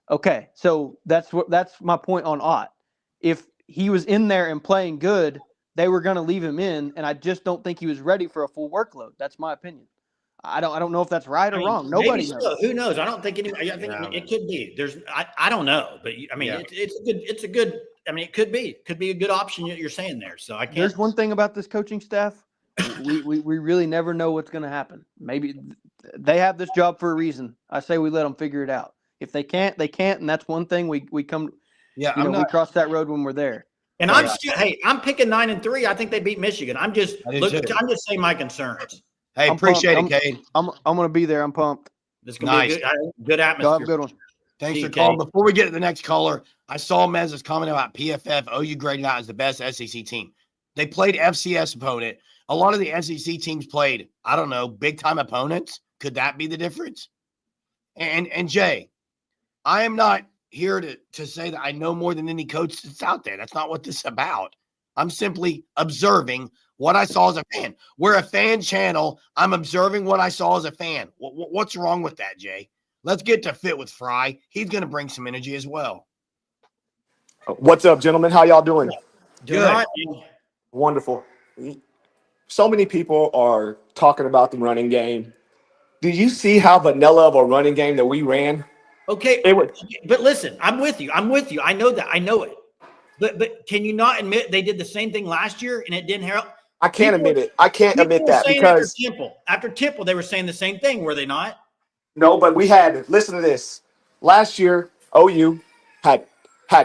Okay, so that's my point on Ott. If he was in there and playing good, they were going to leave him in, and I just don't think he was ready for a full workload. That's my opinion. I don't know if that's right or wrong. Nobody knows. So. Who knows? I don't think anybody. I think it could be. I don't know, but I mean, it's a good. I mean, it could be a good option you're saying there. So I can't. There's one thing about this coaching staff. We really never know what's going to happen. Maybe they have this job for a reason. I say we let them figure it out. If they can't, they can't, and that's one thing we come. Yeah, we cross that road when we're there. And I'm still, I'm picking 9-3. I think they beat Michigan. I'm just saying my concerns. Hey, appreciate it, Cade. I'm going to be there. I'm pumped. This is going to be a good atmosphere. Y'all have a good one. Thanks for calling. Before we get to the next caller, I saw Mez's comment about PFF. OU graded out as the best SEC team. They played FCS opponent. A lot of the SEC teams played, I don't know, big-time opponents. Could that be the difference? And Jay, I am not here to say that I know more than any coach that's out there. That's not what this is about. I'm simply observing what I saw as a fan. We're a fan channel. I'm observing what I saw as a fan. What's wrong with that, Jay? Let's get to Fit with Fry. He's going to bring some energy as well. What's up, gentlemen? How y'all doing? Good. Wonderful. So many people are talking about the running game. Do you see how vanilla of a running game that we ran? Okay, but listen, I'm with you. I know that. I know it. But can you not admit they did the same thing last year and it didn't help? I can't admit it. I can't admit that because after Temple, they were saying the same thing, were they not? No, but listen to this. Last year, OU had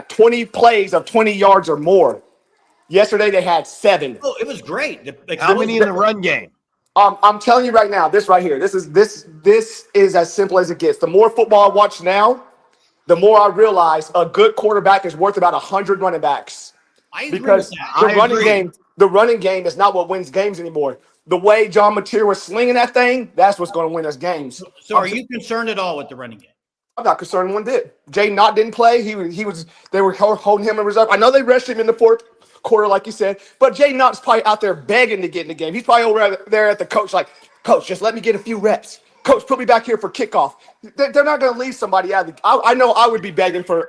20 plays of 20 yards or more. Yesterday, they had 7. Oh, it was great. How many in the run game? I'm telling you right now, this right here, this is as simple as it gets. The more football I watch now, the more I realize a good quarterback is worth about 100 running backs. I agree because with that. the running game is not what wins games anymore. The way John Mateer was slinging that thing, that's what's going to win us games. So are you concerned at all with the running game? I'm not concerned one bit. Jay Knott didn't play. They were holding him in reserve. I know they rested him in the fourth quarter, like you said, but Jay Knott's probably out there begging to get in the game. He's probably over there at the coach like, Coach, just let me get a few reps. Coach, put me back here for kickoff. They're not going to leave somebody out. I know I would be begging for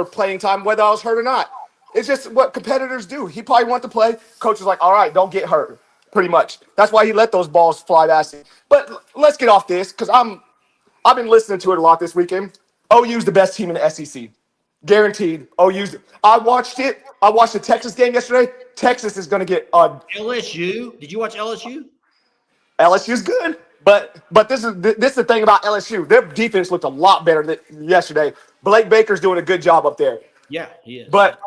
playing time, whether I was hurt or not. It's just what competitors do. He probably wanted to play. Coach is like, all right, don't get hurt, pretty much. That's why he let those balls fly past him. But let's get off this because I've been listening to it a lot this weekend. OU's the best team in the SEC. Guaranteed. OU's. I watched it. I watched the Texas game yesterday. Texas is going to get LSU. Did you watch LSU? LSU's good. But this is the thing about LSU. Their defense looked a lot better than yesterday. Blake Baker's doing a good job up there. Yeah, he is. But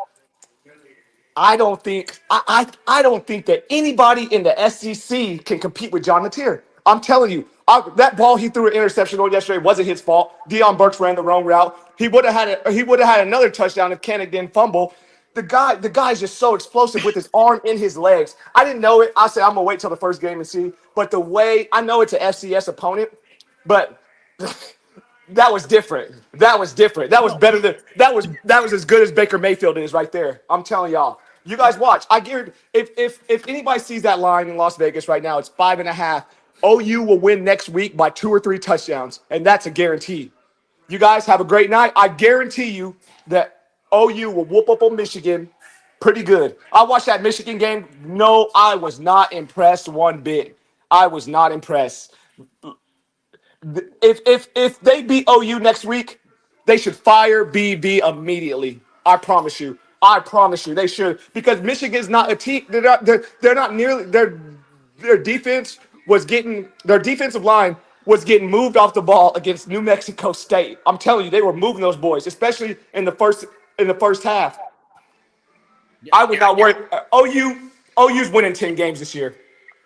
I don't think that anybody in the SEC can compete with John Mateer. I'm telling you, that ball he threw an interception on yesterday wasn't his fault. Deion Burks ran the wrong route. He would have had another touchdown if Kennick didn't fumble. The guy's just so explosive with his arm in his legs. I didn't know it. I said I'm gonna wait till the first game and see. But the way I know it's an FCS opponent, but that was different. That was different. That was better than that was as good as Baker Mayfield is right there. I'm telling y'all. You guys watch. I guarantee if anybody sees that line in Las Vegas right now, it's 5.5. OU will win next week by 2 or 3 touchdowns, and that's a guarantee. You guys have a great night. I guarantee you that OU will whoop up on Michigan pretty good. I watched that Michigan game. No, I was not impressed one bit. I was not impressed. If they beat OU next week, they should fire BB immediately. I promise you. They should, because Michigan's not a team. They're not nearly their defense was getting their defensive line was getting moved off the ball against New Mexico State. I'm telling you, they were moving those boys, especially in the first half. I would not worry. OU's winning 10 games this year.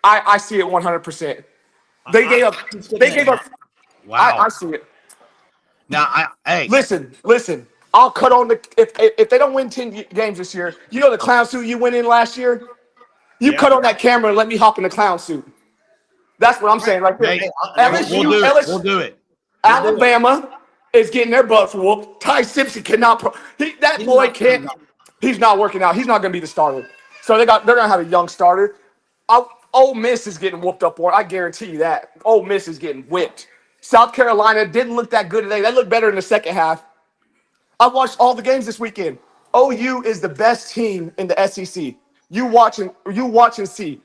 I see it 100%. They gave up. Wow. I see it. Now, Listen. I'll cut on if they don't win 10 games this year. You know the clown suit you went in last year? Cut on that camera and let me hop in the clown suit. That's what I'm saying right there. Hey, LSU, we'll do it. Alabama is getting their butts whooped. Ty Simpson cannot. He's not working out. He's not going to be the starter. So they're going to have a young starter. Ole Miss is getting whooped up on. I guarantee you that. Ole Miss is getting whipped. South Carolina didn't look that good today. They looked better in the second half. I watched all the games this weekend. OU is the best team in the SEC. You watch and see.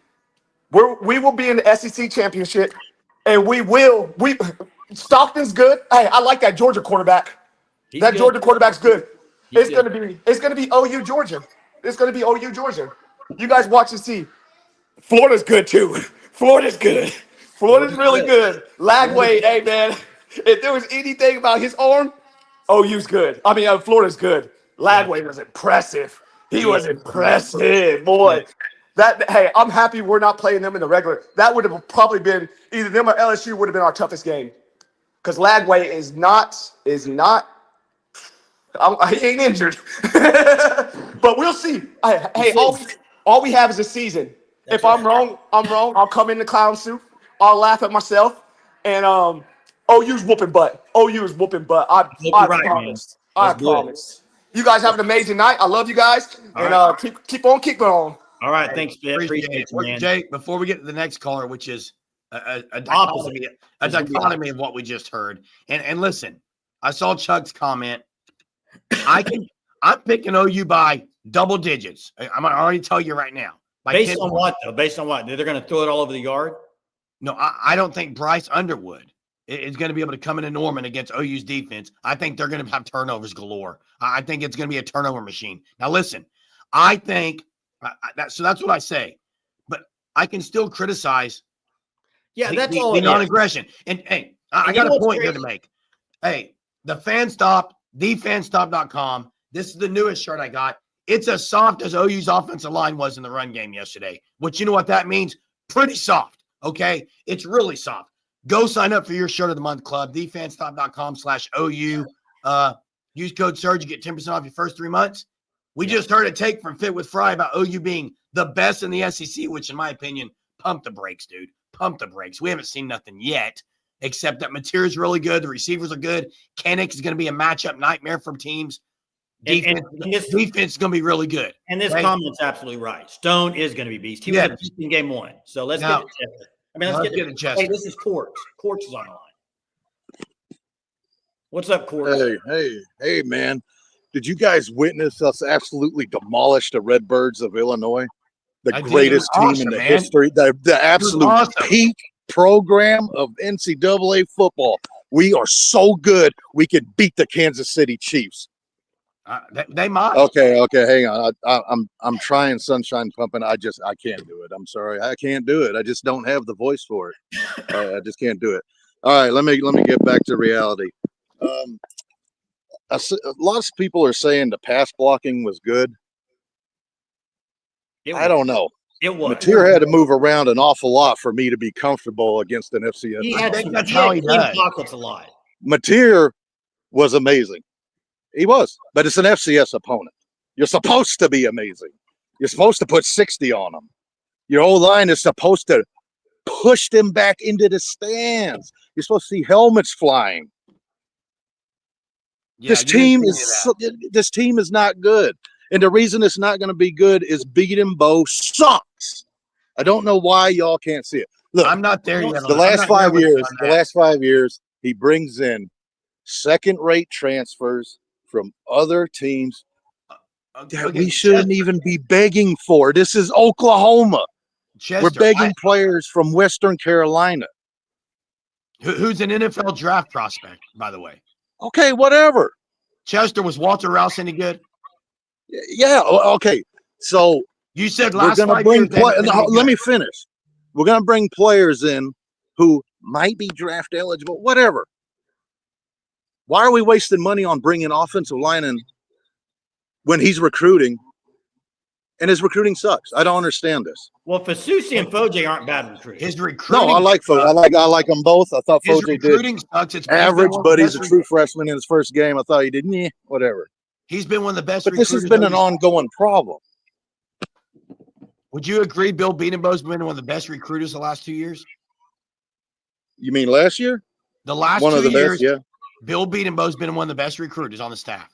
We will be in the SEC championship, and Stockton's good. Hey, I like that Georgia quarterback. Georgia quarterback's good. It's gonna be OU Georgia. It's gonna be OU Georgia. You guys watch and see. Florida's good too. Florida's good. Florida's really good. Lagway, hey man, if there was anything about his arm, OU's good. I mean, Florida's good. Lagway was impressive. He was impressive, boy. Hey, I'm happy we're not playing them in the regular. That would have probably been either them or LSU would have been our toughest game. Because Lagway is not. He ain't injured. But we'll see. Hey, all we have is a season. If I'm wrong, I'm wrong. I'll come in the clown suit. I'll laugh at myself. And OU's whooping butt. OU is whooping butt. I promise. I promise. You guys have an amazing night. I love you guys. And keep on keeping on. All right. Thanks, man. Appreciate it, man. Jay, before we get to the next caller, which is a dichotomy of what we just heard. And listen, I saw Chuck's comment. I'm picking OU by double digits. I'm going to already tell you right now. Based on what, though? Based on what? They're going to throw it all over the yard? No, I don't think Bryce Underwood is going to be able to come into Norman against OU's defense. I think they're going to have turnovers galore. I think it's going to be a turnover machine. Now, listen, I think so that's what I say. But I can still criticize the non-aggression. And, hey, I got a point here to make. Hey, the fansstop.com. This is the newest shirt I got. It's as soft as OU's offensive line was in the run game yesterday. Which you know what that means? Pretty soft, okay? It's really soft. Go sign up for your shirt of the month club, thefansstop.com/OU. Use code SURGE, you get 10% off your first 3 months. We just heard a take from Fit with Fry about OU being the best in the SEC, which in my opinion, pump the brakes, dude. Pump the brakes. We haven't seen nothing yet, except that Material's really good. The receivers are good. Kennick is going to be a matchup nightmare for teams. Defense is going to be really good. And this comment's absolutely right. Stone is going to be beast. He was a beast in game one. So let's get it checked. Let's get it checked. Hey, this is Quartz. Quartz is on the line. What's up, Quartz? Hey, man. Did you guys witness us absolutely demolish the Redbirds of Illinois? The greatest team in the history, the absolute peak program of NCAA football. We are so good, we could beat the Kansas City Chiefs. They might. Okay, hang on. I'm trying Sunshine Pumping. I can't do it. I'm sorry, I can't do it. I just don't have the voice for it. I just can't do it. All right, let me get back to reality. Lots of people are saying the pass blocking was good. I don't know. It was. Mateer had to move around an awful lot for me to be comfortable against an FCS. I think that's how he does. Pockets a lot. Mateer was amazing. He was, but it's an FCS opponent. You're supposed to be amazing. You're supposed to put 60 on them. Your O-line is supposed to push them back into the stands. You're supposed to see helmets flying. Yeah, this team is not good. And the reason it's not going to be good is Beating Bo sucks. I don't know why y'all can't see it. Look, I'm not there yet. The last 5 years, he brings in second-rate transfers from other teams that we shouldn't even be begging for. This is Oklahoma. We're begging players from Western Carolina. Who's an NFL draft prospect, by the way? Okay, whatever. Chester, was Walter Rouse any good? Yeah, okay. So you said let me finish. We're going to bring players in who might be draft eligible, whatever. Why are we wasting money on bringing offensive linemen when he's recruiting and his recruiting sucks? I don't understand this. Well, Fasusi and Foje aren't bad recruiting. His recruiting. No, I like Foje. I like them both. I thought Foje did sucks. It's average, but he's a true freshman in his first game. I thought he did whatever. He's been one of the best. But this has been an ongoing problem. Would you agree Bill Beatenbo's been one of the best recruiters the last 2 years? You mean last year? The last one 2 of the years, best, yeah. Bill Beatenbo's been one of the best recruiters on the staff.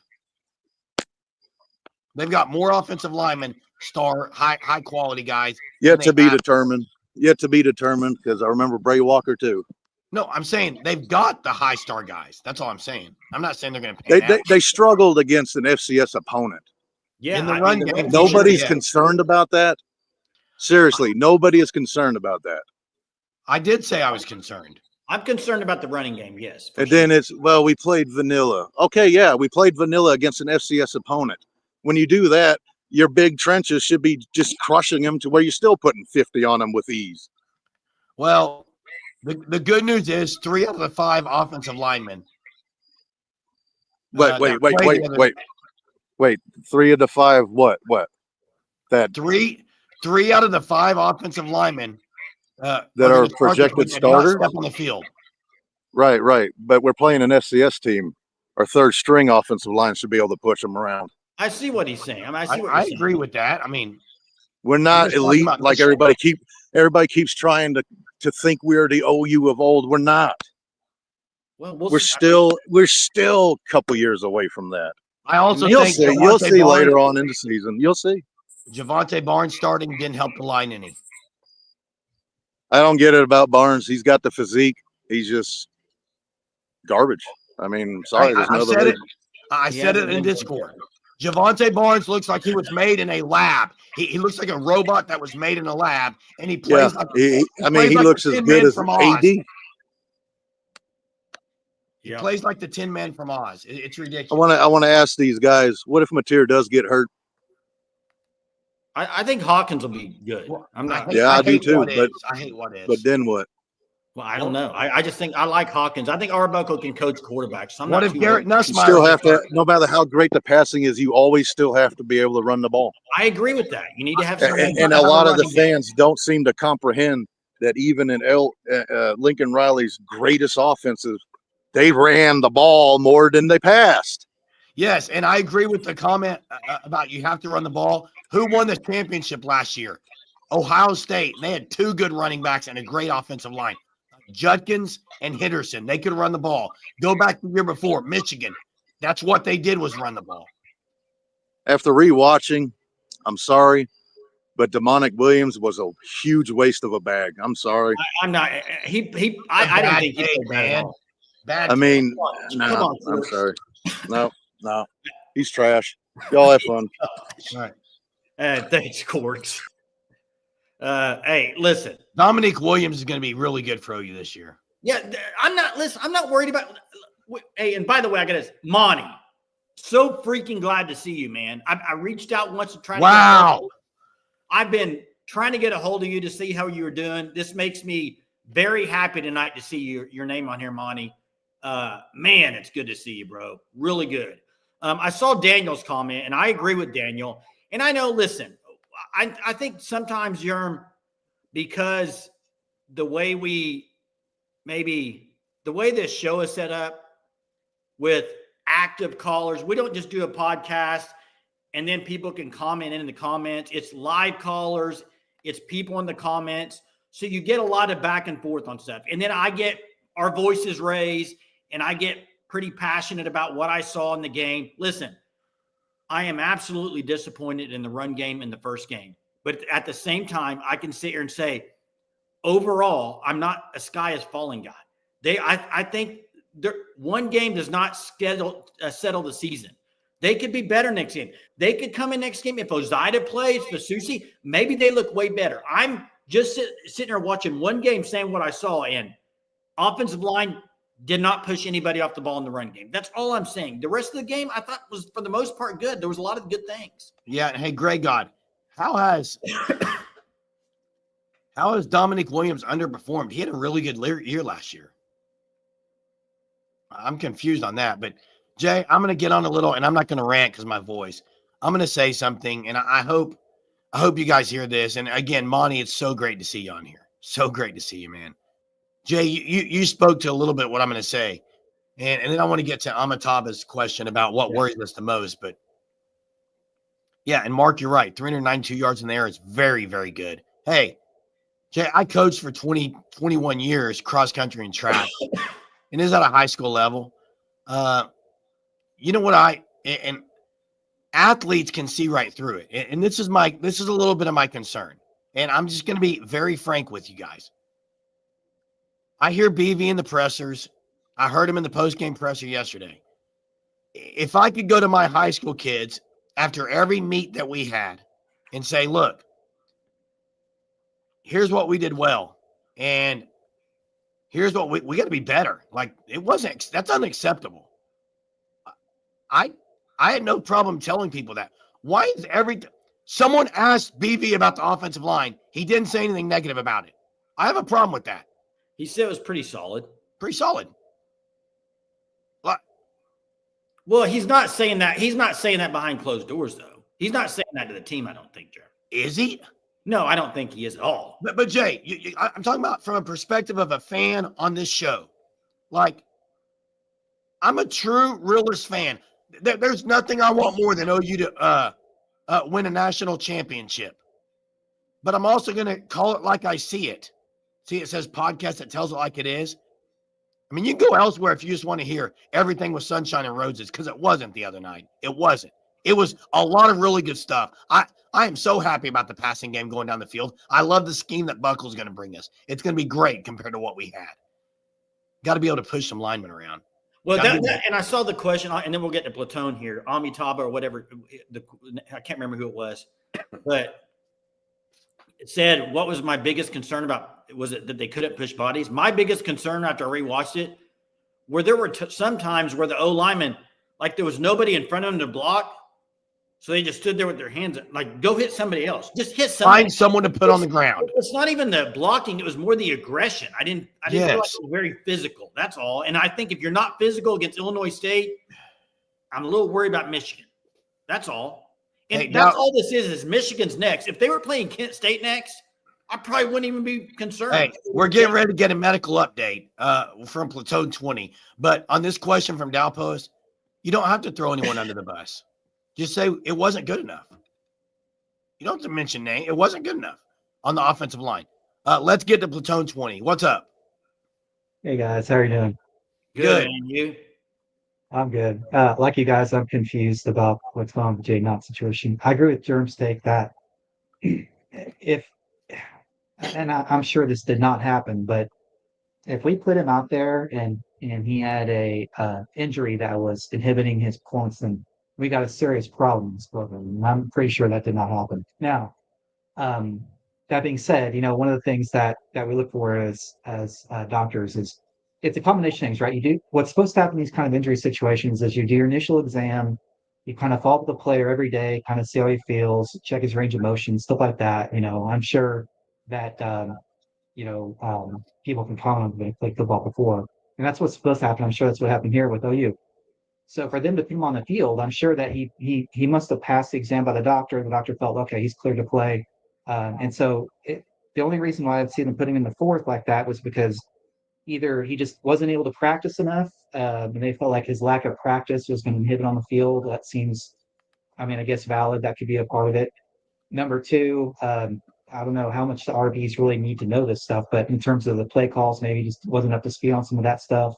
They've got more offensive linemen, high quality guys. Yet to be determined. Yet to be determined, because I remember Bray Walker too. No, I'm saying they've got the high star guys. That's all I'm saying. I'm not saying they're going to pay. They struggled against an FCS opponent. Yeah, in the run game. Nobody's concerned about that. Seriously, nobody is concerned about that. I did say I was concerned. I'm concerned about the running game, yes. And then we played vanilla. Okay, yeah, we played vanilla against an FCS opponent. When you do that, your big trenches should be just crushing them to where you're still putting 50 on them with ease. Well, the good news is 3 out of the 5 offensive linemen. Wait. 3 of the 5, what? That 3 out of the 5 offensive linemen that are projected starters step on the field. Right. But we're playing an FCS team. Our third string offensive line should be able to push them around. I see what he's saying. I mean, I agree with that. I mean, we're not elite like everybody keeps trying to think we're the OU of old. We're not. Well, we're still a couple years away from that. I also you'll think see later on in the season. You'll see. Javonte Barnes starting didn't help the line any. I don't get it about Barnes. He's got the physique. He's just garbage. I mean, sorry. I said it in Discord. Javonte Barnes looks like he was made in a lab. He looks like a robot that was made in a lab, and he plays he looks as good as AD. He plays like the Tin Man from Oz. It's ridiculous. I want to ask these guys, what if Mateer does get hurt? I think Hawkins will be good. Well, I do too. But I hate what is. But then what? Well, I don't know. I just think I like Hawkins. I think Arbuckle can coach quarterbacks. So what if Garrett Nussmeier? You still have to, no matter how great the passing is, you always still have to be able to run the ball. I agree with that. You need to have some. And a lot of the fans don't seem to comprehend that even in Lincoln Riley's greatest offenses, they ran the ball more than they passed. Yes, and I agree with the comment about you have to run the ball. Who won the championship last year? Ohio State. They had 2 good running backs and a great offensive line. Judkins and Henderson. They could run the ball. Go back the year before, Michigan. That's what they did was run the ball. After rewatching, I'm sorry, but Demonic Williams was a huge waste of a bag. I'm sorry. I'm not. I didn't think he was bad at all. Bad. I mean, no, I'm sorry. No. He's trash. Y'all have fun. All right. Thanks, Corks. Hey, listen. Dominique Williams is going to be really good for OU this year. Yeah, I'm not worried about. Hey, and by the way, I got this. Monty, so freaking glad to see you, man. I reached out once to try. Wow. I've been trying to get a hold of you to see how you were doing. This makes me very happy tonight to see your name on here, Monty. Man, it's good to see you, bro. Really good. I saw Daniel's comment, and I agree with Daniel. And I know, listen, I think sometimes, Yerm, because the way this show is set up with active callers, we don't just do a podcast and then people can comment in the comments. It's live callers. It's people in the comments. So you get a lot of back and forth on stuff. And then I get our voices raised and I get pretty passionate about what I saw in the game. Listen, I am absolutely disappointed in the run game in the first game. But at the same time, I can sit here and say, overall, I'm not a sky is falling guy. I think one game does not settle the season. They could be better next game. They could come in next game. If Ozida plays, Fasusi, maybe they look way better. I'm just sitting there watching one game saying what I saw, and offensive line did not push anybody off the ball in the run game. That's all I'm saying. The rest of the game, I thought was, for the most part, good. There was a lot of good things. Yeah. And hey, Greg God, how has Dominique Williams underperformed? He had a really good year last year. I'm confused on that. But, Jay, I'm going to get on a little, and I'm not going to rant because of my voice. I'm going to say something, and I hope you guys hear this. And, again, Monty, it's so great to see you on here. So great to see you, man. Jay, you spoke to a little bit what I'm going to say. And then I want to get to Amitaba's question about what worries us the most. But, yeah, and Mark, you're right. 392 yards in the air is very, very good. Hey, Jay, I coached for 21 years cross-country and track. And this is at a high school level. You know what and athletes can see right through it. And this is a little bit of my concern. And I'm just going to be very frank with you guys. I hear BV in the pressers. I heard him in the post-game presser yesterday. If I could go to my high school kids after every meet that we had and say, look, here's what we did well. And here's what we got to be better. Like, that's unacceptable. I had no problem telling people that. Why is Someone asked BV about the offensive line. He didn't say anything negative about it. I have a problem with that. He said it was pretty solid. Pretty solid. What? Well, he's not saying that. He's not saying that behind closed doors, though. He's not saying that to the team, I don't think, Joe. Is he? No, I don't think he is at all. But Jay, I'm talking about from a perspective of a fan on this show. Like, I'm a true realist fan. There's nothing I want more than OU to win a national championship. But I'm also going to call it like I see it. See, it says podcast that tells it like it is. I mean, you can go elsewhere if you just want to hear everything was sunshine and roses, because it wasn't the other night. It wasn't. It was a lot of really good stuff. I am so happy about the passing game going down the field. I love the scheme that Buckle's going to bring us. It's going to be great compared to what we had. Got to be able to push some linemen around. Well, and I saw the question, and then we'll get to Platone here, Amitabha or whatever. I can't remember who it was, but it said, what was my biggest concern about? Was it that they couldn't push bodies? My biggest concern after I rewatched it, where there were some times where the O lineman, like there was nobody in front of them to block, so they just stood there with their hands like, go hit somebody else. Just hit somebody. Find someone to put on the ground. It's not even the blocking. It was more the aggression. I didn't feel like it was very physical. That's all. And I think if you're not physical against Illinois State, I'm a little worried about Michigan. That's all. And that's all this is Michigan's next. If they were playing Kent State next, I probably wouldn't even be concerned. Hey, we're getting ready to get a medical update from Platoon 20. But on this question from Dalpost, you don't have to throw anyone under the bus. Just say it wasn't good enough. You don't have to mention name. It wasn't good enough on the offensive line. Let's get to Platoon 20. What's up? Hey, guys. How are you doing? Good. And you? I'm good. Like you guys, I'm confused about what's going on with the Jay Knott situation. I agree with Germsteak that I'm sure this did not happen, but if we put him out there and he had a injury that was inhibiting his performance, then we got a serious problem in this program. And I'm pretty sure that did not happen. Now, that being said, one of the things that we look for as doctors is it's a combination of things, right? You do what's supposed to happen in these kind of injury situations is you do your initial exam, you kind of follow up the player every day, kind of see how he feels, check his range of motion, stuff like that. I'm sure that people can comment on they played football before, and that's what's supposed to happen. I'm sure that's what happened here with OU. So for them to put him on the field, I'm sure that he must have passed the exam by the doctor. The doctor felt, okay, he's cleared to play. And so the only reason why I'd see them putting him in the fourth like that was because either he just wasn't able to practice enough, and they felt like his lack of practice was going to inhibit on the field. That seems, I guess valid. That could be a part of it. Number two, I don't know how much the RBs really need to know this stuff, but in terms of the play calls, maybe he just wasn't up to speed on some of that stuff.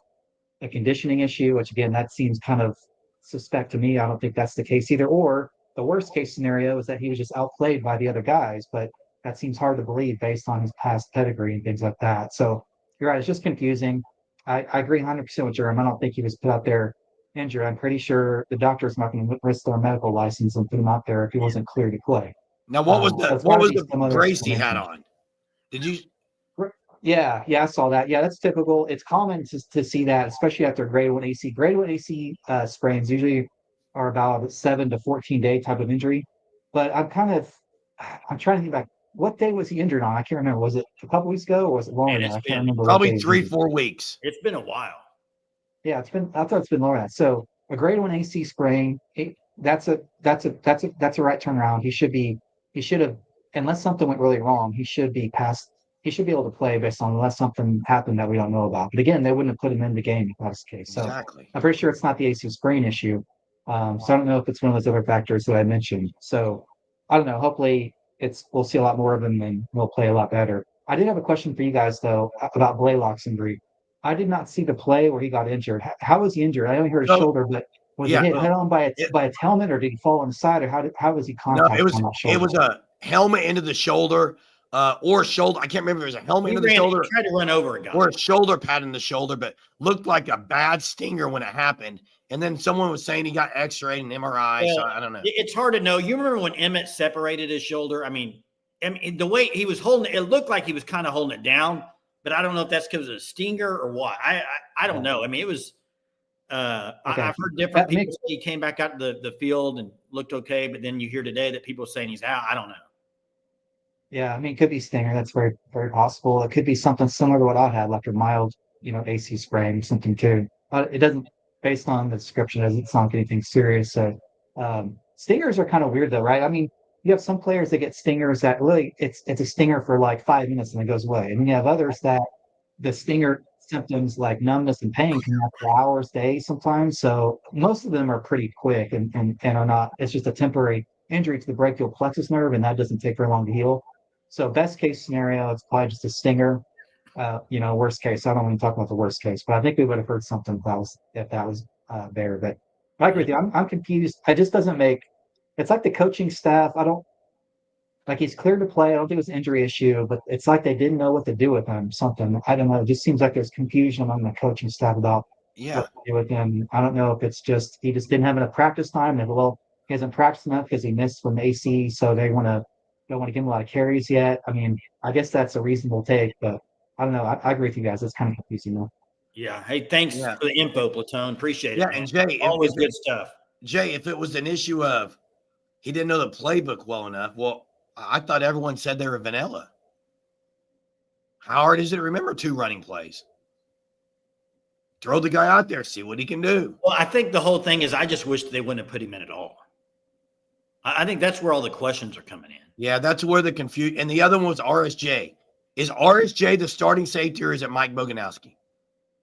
A conditioning issue, which again, that seems kind of suspect to me. I don't think that's the case either. Or the worst case scenario is that he was just outplayed by the other guys, but that seems hard to believe based on his past pedigree and things like that. So you're right, it's just confusing. I agree 100% with Jerem. I don't think he was put out there injured. I'm pretty sure the doctor's not going to risk their medical license and put him out there if he wasn't clear to play. Now, what was the brace he had on? Did you? Yeah, I saw that. Yeah, that's typical. It's common to see that, especially after grade 1 AC. Grade 1 AC sprains usually are about a 7 to 14 day type of injury. But I'm trying to think back. What day was he injured on? I can't remember. Was it a couple weeks ago or was it longer? I can't remember. Probably 3-4 weeks. It's been a while. Yeah, I thought it's been longer than that. So a grade 1 AC sprain, that's a right turnaround. He should have, unless something went really wrong, he should be able to play based on unless something happened that we don't know about. But again, they wouldn't have put him in the game if that was the case. So exactly. I'm pretty sure it's not the AC sprain issue. So I don't know if it's one of those other factors that I mentioned. So I don't know. Hopefully we'll see a lot more of him and we'll play a lot better. I did have a question for you guys though about Blaylock's injury. I did not see the play where he got injured. How was he injured? I only heard his shoulder, but was he hit head on by its helmet, or did he fall on the side, or how was he contacted? No, it was a helmet into the shoulder. Or shoulder. I can't remember if it was a helmet into the shoulder. He tried to run over a guy. Or a shoulder pad in the shoulder, but looked like a bad stinger when it happened. And then someone was saying he got x-rayed and MRI. Well, so I don't know. It's hard to know. You remember when Emmett separated his shoulder? I mean, the way he was holding it looked like he was kind of holding it down, but I don't know if that's because of a stinger or what. I don't know. I mean, it was Okay. I've heard different people say he came back out the field and looked okay, but then you hear today that people are saying he's out. I don't know. Yeah, I mean, it could be stinger. That's very, very possible. It could be something similar to what I had, like a mild, AC sprain, something too. It doesn't, based on the description, it doesn't sound like anything serious. So, stingers are kind of weird though, right? I mean, you have some players that get stingers that really it's a stinger for like 5 minutes and it goes away, and then you have others that the stinger symptoms like numbness and pain can last for hours, days sometimes. So most of them are pretty quick and are not. It's just a temporary injury to the brachial plexus nerve, and that doesn't take very long to heal. So best case scenario, it's probably just a stinger. Worst case, I don't want to talk about the worst case, but I think we would have heard something if that was there. But I agree with you. I'm confused. It just doesn't make. It's like the coaching staff. I don't like he's cleared to play. I don't think it was an injury issue, but it's like they didn't know what to do with him. Something I don't know. It just seems like there's confusion among the coaching staff about what to do with him. I don't know if it's just he just didn't have enough practice time. And well, he hasn't practiced enough because he missed from the AC, so they don't want to give him a lot of carries yet. I mean, I guess that's a reasonable take, but I don't know. I agree with you guys. It's kind of confusing though. Yeah. Hey, thanks for the info, Platone. Appreciate it. Yeah, man. and Jay, always good stuff. Jay, if it was an issue of he didn't know the playbook well enough, well, I thought everyone said they were vanilla. How hard is it to remember 2 running plays? Throw the guy out there, see what he can do. Well, I think the whole thing is I just wish they wouldn't have put him in at all. I think that's where all the questions are coming in. Yeah, that's where the confusion. And the other one was RSJ. Is RSJ the starting safety or is it Mike Boganowski?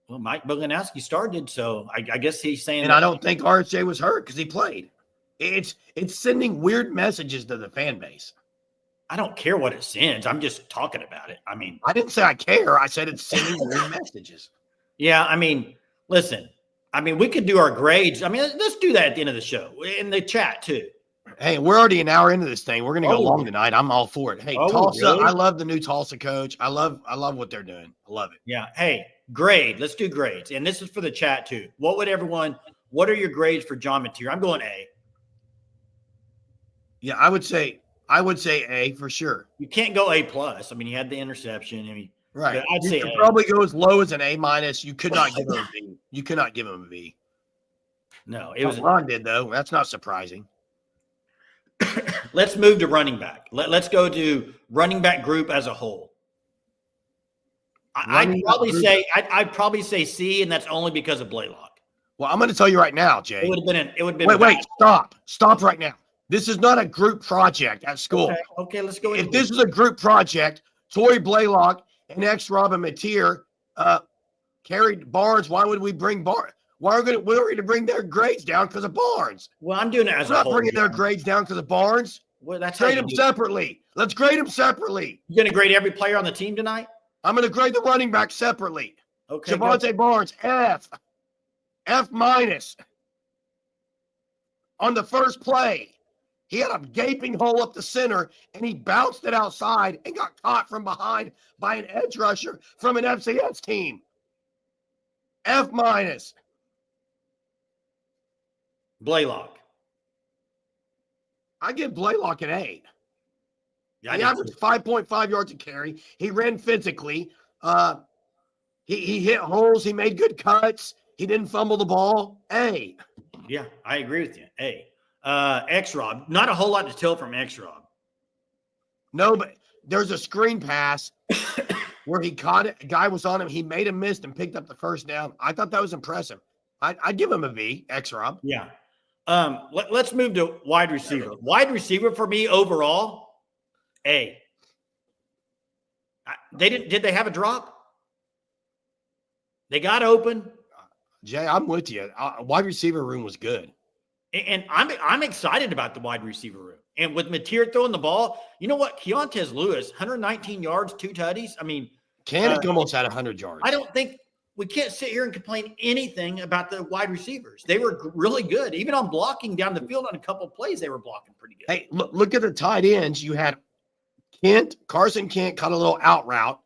Well, Mike Boganowski started, so I guess he's saying. And I don't think RSJ was hurt because he played. It's sending weird messages to the fan base. I don't care what it sends. I'm just talking about it. I mean, I didn't say I care. I said it's sending weird messages. Yeah, I mean, listen. I mean, we could do our grades. I mean, let's do that at the end of the show in the chat too. Hey, we're already an hour into this thing. We're gonna go long tonight. I'm all for it. Hey, Tulsa, really? I love the new Tulsa coach. I love what they're doing. I love it. Yeah. Hey, grade. Let's do grades. And this is for the chat too. What are your grades for John Mateer? I'm going A. Yeah, I would say A for sure. You can't go A+. I mean, he had the interception. I mean, right. I'd say you could probably go as low as an A-. You could not give him a B. You could not give him a B. No, it was Ron did though. That's not surprising. Let's move to running back. Let's go to running back group as a whole. I'd probably say C, and that's only because of Blaylock. Well, I'm going to tell you right now, Jay. It would have been. Wait, stop right now. This is not a group project at school. Okay, let's go. If this is a group project, Torrey Blaylock and Robin Mateer carried Barnes. Why would we bring Barnes? Why are we going to bring their grades down because of Barnes? Well, I'm doing it as a whole. Not bringing their grades down because of Barnes. Well, that's grade them separately. Let's grade them separately. You're going to grade every player on the team tonight? I'm going to grade the running back separately. Okay. Javonte Barnes, F-. On the first play, he had a gaping hole up the center, and he bounced it outside and got caught from behind by an edge rusher from an FCS team. F-. Blaylock. I give Blaylock an A. Yeah, he averaged 5.5 yards a carry. He ran physically. He hit holes. He made good cuts. He didn't fumble the ball. A. Yeah, I agree with you. A. X-Rob. Not a whole lot to tell from X-Rob. No, but there's a screen pass where he caught it. A guy was on him. He made a miss and picked up the first down. I thought that was impressive. I'd give him a B, X-Rob. Yeah. Let's move to wide receiver. Wide receiver for me overall, A. Did they have a drop? They got open. Jay, I'm with you. Wide receiver room was good. And I'm excited about the wide receiver room. And with Mateer throwing the ball, you know what? Keontez Lewis, 119 yards, 2 tutties. I mean, Kanik almost had 100 yards. I don't think we can't sit here and complain anything about the wide receivers. They were really good. Even on blocking down the field on a couple of plays, they were blocking pretty good. Hey, look at the tight ends. You had Carson Kent caught a little out route.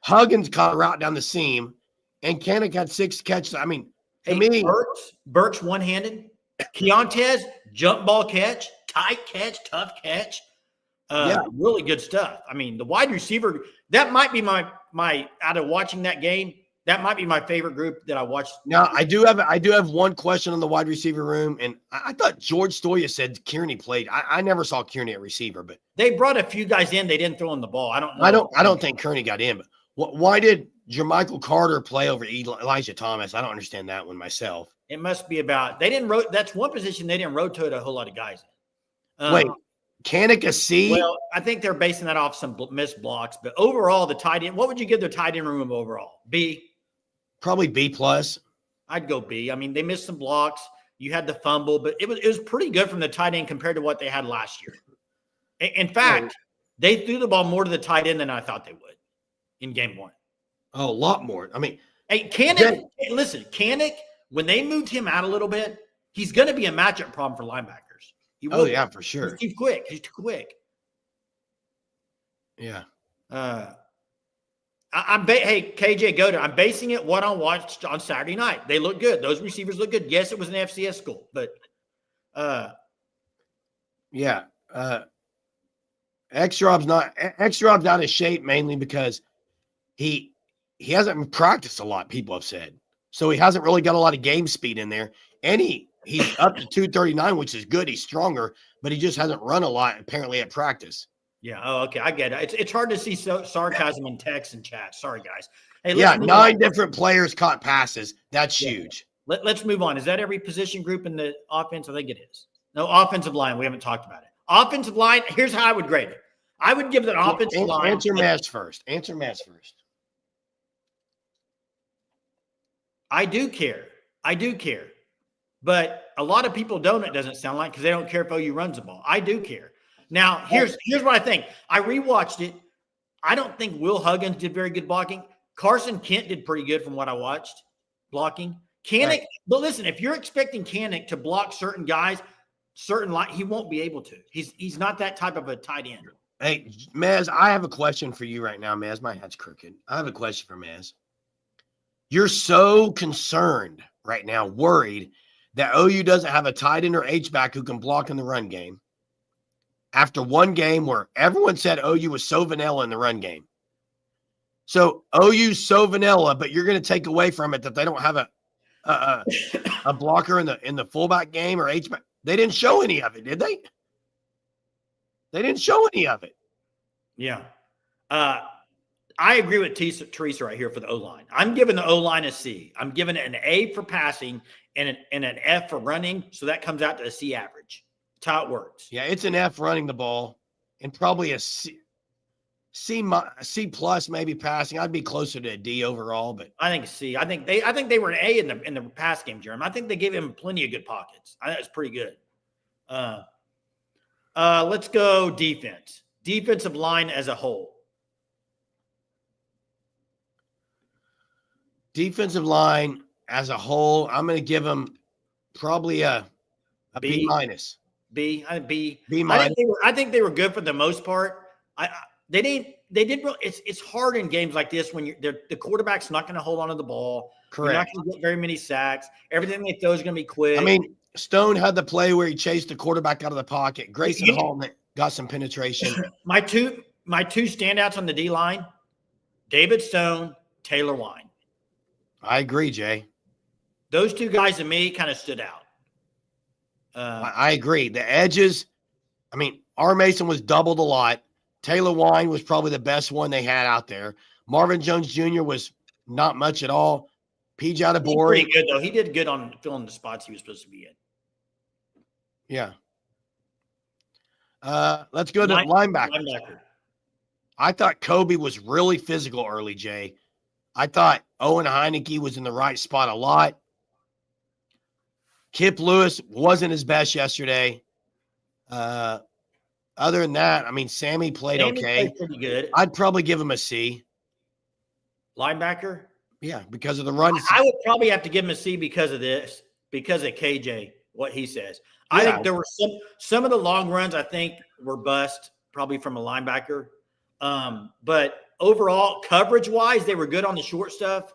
Huggins caught a route down the seam. And Kanik had 6 catches. I mean, to me. Burks one-handed. Keontez, jump ball catch, tight catch, tough catch. Really good stuff. I mean, the wide receiver, that might be my out of watching that game, That might be my favorite group that I watched. Now, I do have one question on the wide receiver room, and I thought George Stoya said Kearney played. I never saw Kearney at receiver, but they brought a few guys in. They didn't throw in the ball. I don't know. I don't think Kearney got in. But why did Jermichael Carter play over Elijah Thomas? I don't understand that one myself. It must be about they didn't that's one position they didn't rotate a whole lot of guys in. Wait, Kanik a C? Well, I think they're basing that off some missed blocks, but overall, the tight end. What would you give their tight end room overall? B. Probably B plus. I'd go B. I mean, they missed some blocks. You had the fumble, but it was pretty good from the tight end compared to what they had last year. In fact, they threw the ball more to the tight end than I thought they would in game one. Oh, a lot more. I mean, hey, Kanik, when they moved him out a little bit, he's going to be a matchup problem for linebackers. He will. Oh, yeah, for sure. He's quick. He's too quick. Yeah. Hey, KJ Goda, I'm basing it what I watched on Saturday night. They look good. Those receivers look good. Yes, it was an FCS school, but yeah. X-Rob's not out of shape mainly because he hasn't practiced a lot, people have said. So he hasn't really got a lot of game speed in there. And he's up to 239, which is good. He's stronger, but he just hasn't run a lot apparently at practice. Yeah. Oh, okay. I get it. It's hard to see sarcasm in text and chat. Sorry, guys. Hey, yeah, 9 different players caught passes. That's huge. Let's move on. Is that every position group in the offense? I think it is. No, offensive line. We haven't talked about it. Offensive line. Here's how I would grade it. I would give the offensive line. Answer Mass first. Answer Mass first. I do care. But a lot of people don't, it doesn't sound like, because they don't care if OU runs the ball. I do care. Now, here's what I think. I rewatched it. I don't think Will Huggins did very good blocking. Carson Kent did pretty good from what I watched, blocking. Kanik, but listen, if you're expecting Kanik to block certain guys, he won't be able to. He's not that type of a tight end. Hey, Maz, I have a question for you right now, Maz. My head's crooked. I have a question for Maz. You're so concerned right now, worried that OU doesn't have a tight end or H-back who can block in the run game. After one game where everyone said OU was so vanilla in the run game. So OU's so vanilla, but you're going to take away from it that they don't have a blocker in the fullback game or H-back. They didn't show any of it, did they? They didn't show any of it. Yeah. I agree with Teresa right here for the O-line. I'm giving the O-line a C. I'm giving it an A for passing and an F for running, so that comes out to a C average. That's how it works. Yeah, it's an F running the ball and probably a C plus maybe passing. I'd be closer to a D overall, but I think C. I think they were an A in the pass game, Jeremy. I think they gave him plenty of good pockets. I think it's pretty good. Let's go defense. Defensive line as a whole. Defensive line as a whole, I'm going to give them probably a B minus. B minus. I think they were good for the most part. They did. It's hard in games like this when the quarterback's not going to hold on to the ball. Correct. You're not going to get very many sacks. Everything they throw is going to be quick. I mean, Stone had the play where he chased the quarterback out of the pocket. Grayson Hall got some penetration. My two standouts on the D line: David Stone, Taylor Wine. I agree, Jay. Those two guys to me kind of stood out. I agree. The edges, I mean, R. Mason was doubled a lot. Taylor Wine was probably the best one they had out there. Marvin Jones Jr. was not much at all. PJ Adebawore. Pretty good, though. He did good on filling the spots he was supposed to be in. Yeah. Let's go to linebacker. I thought Kobe was really physical early, Jay. I thought Owen Heineke was in the right spot a lot. Kip Lewis wasn't his best yesterday. Other than that, I mean, Sammy played okay. Played pretty good. I'd probably give him a C. Linebacker? Yeah, because of the run. I would probably have to give him a C because of this, because of KJ, what he says. Yeah. I think there were some of the long runs I think were bust, probably from a linebacker. But overall, coverage-wise, they were good on the short stuff.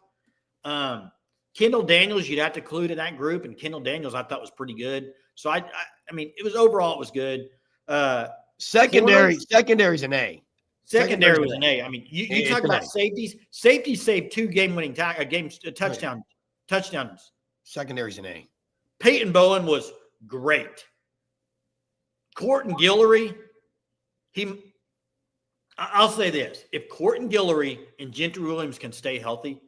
Kendall Daniels, you'd have to include in that group, and Kendall Daniels I thought was pretty good. So I mean, it was good. Secondary's an A. Secondary was an A. I mean, you talk about A. safeties. Safeties saved 2 game-winning touchdowns. Secondary's an A. Peyton Bowen was great. Corton Guillory, I'll say this. If Corton Guillory and Gentry Williams can stay healthy,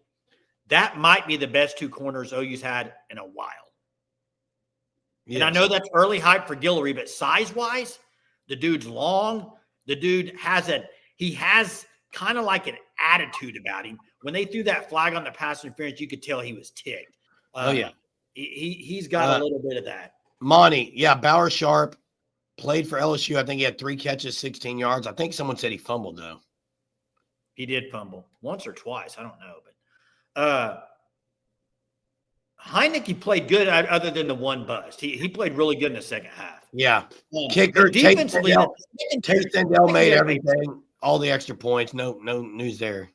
that might be the best 2 corners OU's had in a while. Yes. And I know that's early hype for Guillory, but size-wise, the dude's long. The dude has kind of like an attitude about him. When they threw that flag on the pass interference, you could tell he was ticked. He's got a little bit of that. Monty, Bauer Sharp played for LSU. I think he had 3 catches, 16 yards. I think someone said he fumbled, though. He did fumble once or twice. I don't know. But Heineke played good other than the one bust. He played really good in the second half. Yeah. Kicker, defensively, Tate Sandell made everything, all the extra points. No news there.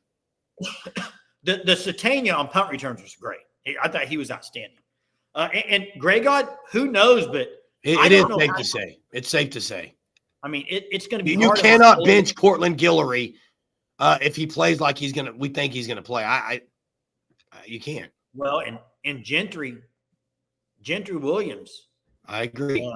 The Satania on punt returns was great. I thought he was outstanding. And Gregod, who knows, but it is safe to say. It's safe to say. I mean, it's going to be. You cannot bench Cortland Guillory if he plays like we think he's gonna play. You can't. Well, and Gentry Williams. I agree.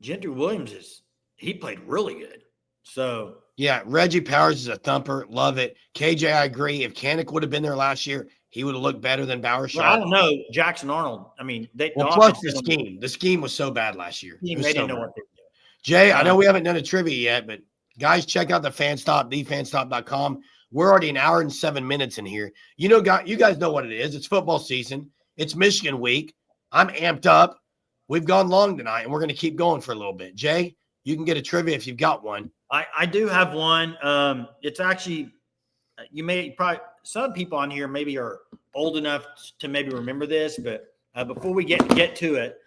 Gentry Williams he played really good. So yeah, Reggie Powers is a thumper. Love it. KJ, I agree. If Kanik would have been there last year, he would have looked better than Bauer Sharp. I don't know. Jackson Arnold. I mean, plus the scheme. The scheme was so bad last year. They didn't know what they were doing. Jay, I know we haven't done a trivia yet, but guys, check out the Fanstop, thefanstop.com. We're already an hour and 7 minutes in here. You guys know what it is. It's football season. It's Michigan week. I'm amped up. We've gone long tonight, and we're going to keep going for a little bit. Jay, you can get a trivia if you've got one. I do have one. It's actually, some people on here maybe are old enough to maybe remember this, but before we get to it,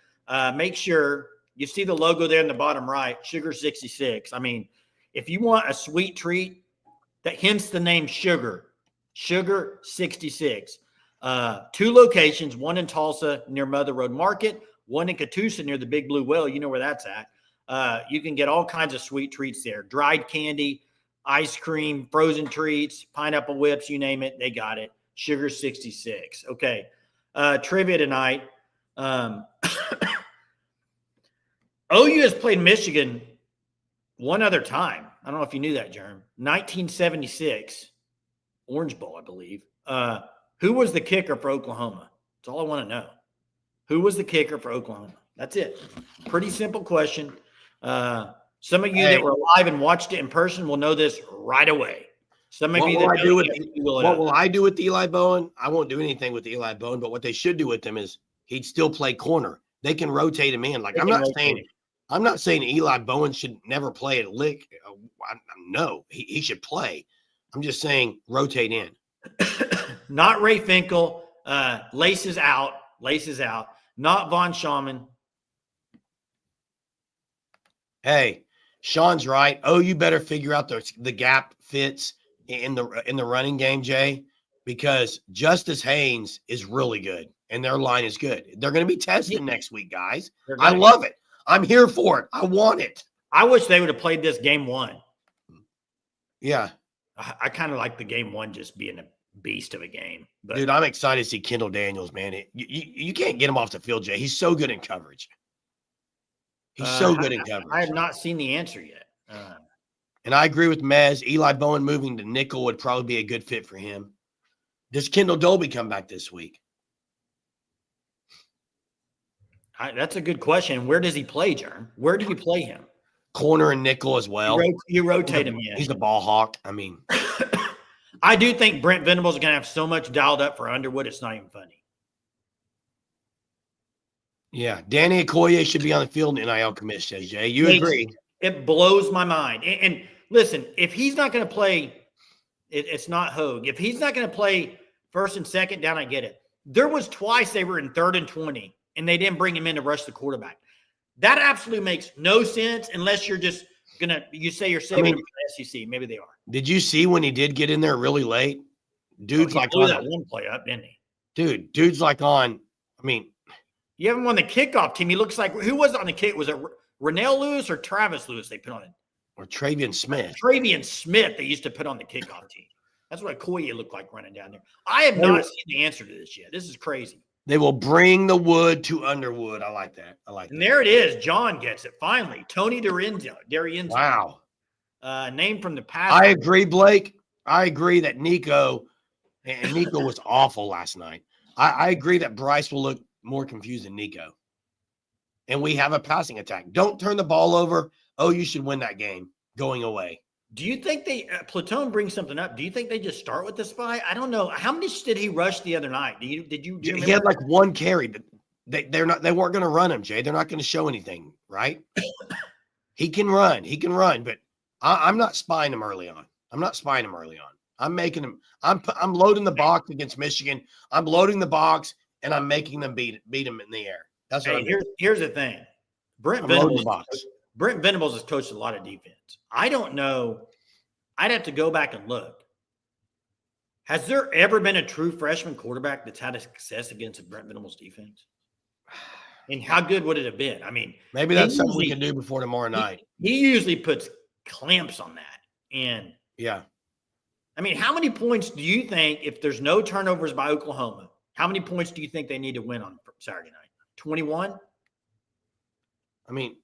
make sure you see the logo there in the bottom right, Sugar 66. I mean, if you want a sweet treat, that hence the name Sugar 66. 2 locations, one in Tulsa near Mother Road Market, one in Catoosa near the Big Blue Whale. You know where that's at. You can get all kinds of sweet treats there. Dried candy, ice cream, frozen treats, pineapple whips, you name it, they got it. Sugar 66. Okay. Trivia tonight. OU has played Michigan one other time. I don't know if you knew that, Jerm. 1976, Orange Bowl, I believe. Who was the kicker for Oklahoma? That's all I want to know. Who was the kicker for Oklahoma? That's it. Pretty simple question. Some of you that were alive and watched it in person will know this right away. Some of you that what will I do with Eli Bowen? I won't do anything with Eli Bowen, but what they should do with him is he'd still play corner. They can rotate him in. Like I'm not saying Eli Bowen should never play at lick. No, he should play. I'm just saying rotate in. Not Ray Finkel. Laces out. Not Von Schaman. Hey, Sean's right. Oh, you better figure out the gap fits in the running game, Jay, because Justice Haynes is really good and their line is good. They're going to be tested next week, guys. I love it. I'm here for it. I want it. I wish they would have played this game 1. Yeah. I kind of like the game 1 just being a beast of a game. But dude, I'm excited to see Kendall Daniels, man. You can't get him off the field, Jay. He's so good in coverage. He's so good in coverage. I have not seen the answer yet. And I agree with Mez. Eli Bowen moving to nickel would probably be a good fit for him. Does Kendall Dolby come back this week? That's a good question. Where does he play, Jerm? Where do you play him? Corner and nickel as well. You rotate him in. He's the ball hawk. I mean, I do think Brent Venables is going to have so much dialed up for Underwood, it's not even funny. Yeah, Danny Okoye should be on the field in NIL commission, says Jay. You agree? It blows my mind. And listen, if he's not going to play, it's not Hogue. If he's not going to play first and second down, I get it. There was twice they were in 3rd and 20, and they didn't bring him in to rush the quarterback. That absolutely makes no sense unless you're just you say you're saving him for the SEC. Maybe they are. Did you see when he did get in there really late? Dude's like blew that one play up, didn't he? Dude's like on. I mean, you haven't won the kickoff team. He looks like who was on the kick? Was it Renell Lewis or Travis Lewis? They put on it. Or Travian Smith. Travian Smith they used to put on the kickoff team. That's what Okoye looked like running down there. I have not seen the answer to this yet. This is crazy. They will bring the wood to Underwood. I like that. And there it is. John gets it finally. Tony Darienzo. Wow. Name from the past. I agree, Blake. I agree that Nico was awful last night. I agree that Bryce will look more confused than Nico. And we have a passing attack. Don't turn the ball over. Oh, you should win that game going away. Do you think Platone brings something up? Do you think they just start with the spy? I don't know. How many did he rush the other night? Do you He had like one carry, but they weren't going to run him, Jay. They're not going to show anything, right? He can run, but I'm not spying him early on. I'm making him. I'm loading the box against Michigan. I'm loading the box and I'm making them beat him in the air. That's what here's the thing. Brent Venables has coached a lot of defense. I don't know. I'd have to go back and look. Has there ever been a true freshman quarterback that's had a success against Brent Venables defense? And how good would it have been? I mean, maybe that's something we can do before tomorrow night. He usually puts clamps on that. And yeah. I mean, how many points do you think, if there's no turnovers by Oklahoma, how many points do you think they need to win on Saturday night? 21? I mean,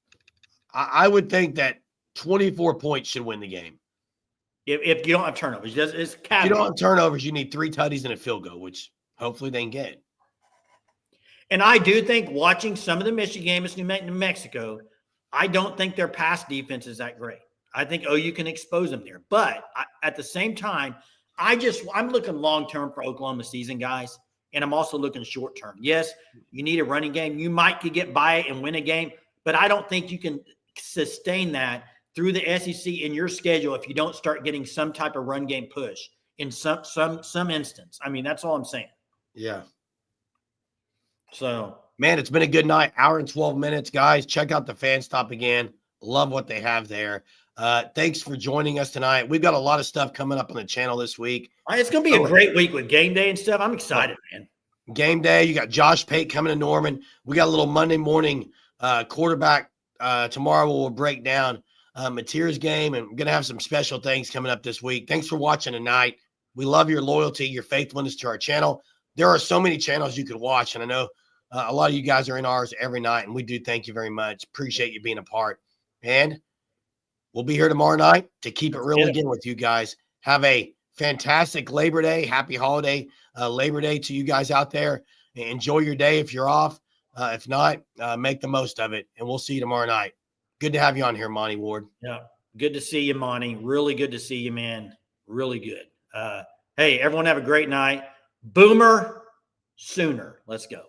I would think that 24 points should win the game. If you don't have turnovers. If you don't have turnovers, you need 3 tutties and a field goal, which hopefully they can get. And I do think watching some of the Michigan games in New Mexico, I don't think their pass defense is that great. I think OU can expose them there. But at the same time, I'm looking long-term for Oklahoma season, guys. And I'm also looking short-term. Yes, you need a running game. You might could get by it and win a game, but I don't think you can sustain that through the SEC in your schedule if you don't start getting some type of run game push in some instance. I mean, that's all I'm saying. Yeah. So, man, it's been a good night. Hour and 12 minutes, guys. Check out the Fan Stop again. Love what they have there. Thanks for joining us tonight. We've got a lot of stuff coming up on the channel this week. It's going to be a great week with game day and stuff. I'm excited, man. Game day. You got Josh Pate coming to Norman. We got a little Monday morning quarterback tomorrow. We'll break down Mateer's game, and we're going to have some special things coming up this week. Thanks for watching tonight. We love your loyalty, your faithfulness to our channel. There are so many channels you could watch, and I know a lot of you guys are in ours every night, and we do thank you very much. Appreciate you being a part. And we'll be here tomorrow night to keep it real again with you guys. Have a fantastic Labor Day. Happy holiday Labor Day to you guys out there. Enjoy your day if you're off. If not, make the most of it, and we'll see you tomorrow night. Good to have you on here, Monty Ward. Yeah, good to see you, Monty. Really good to see you, man. Really good. Hey, everyone have a great night. Boomer Sooner. Let's go.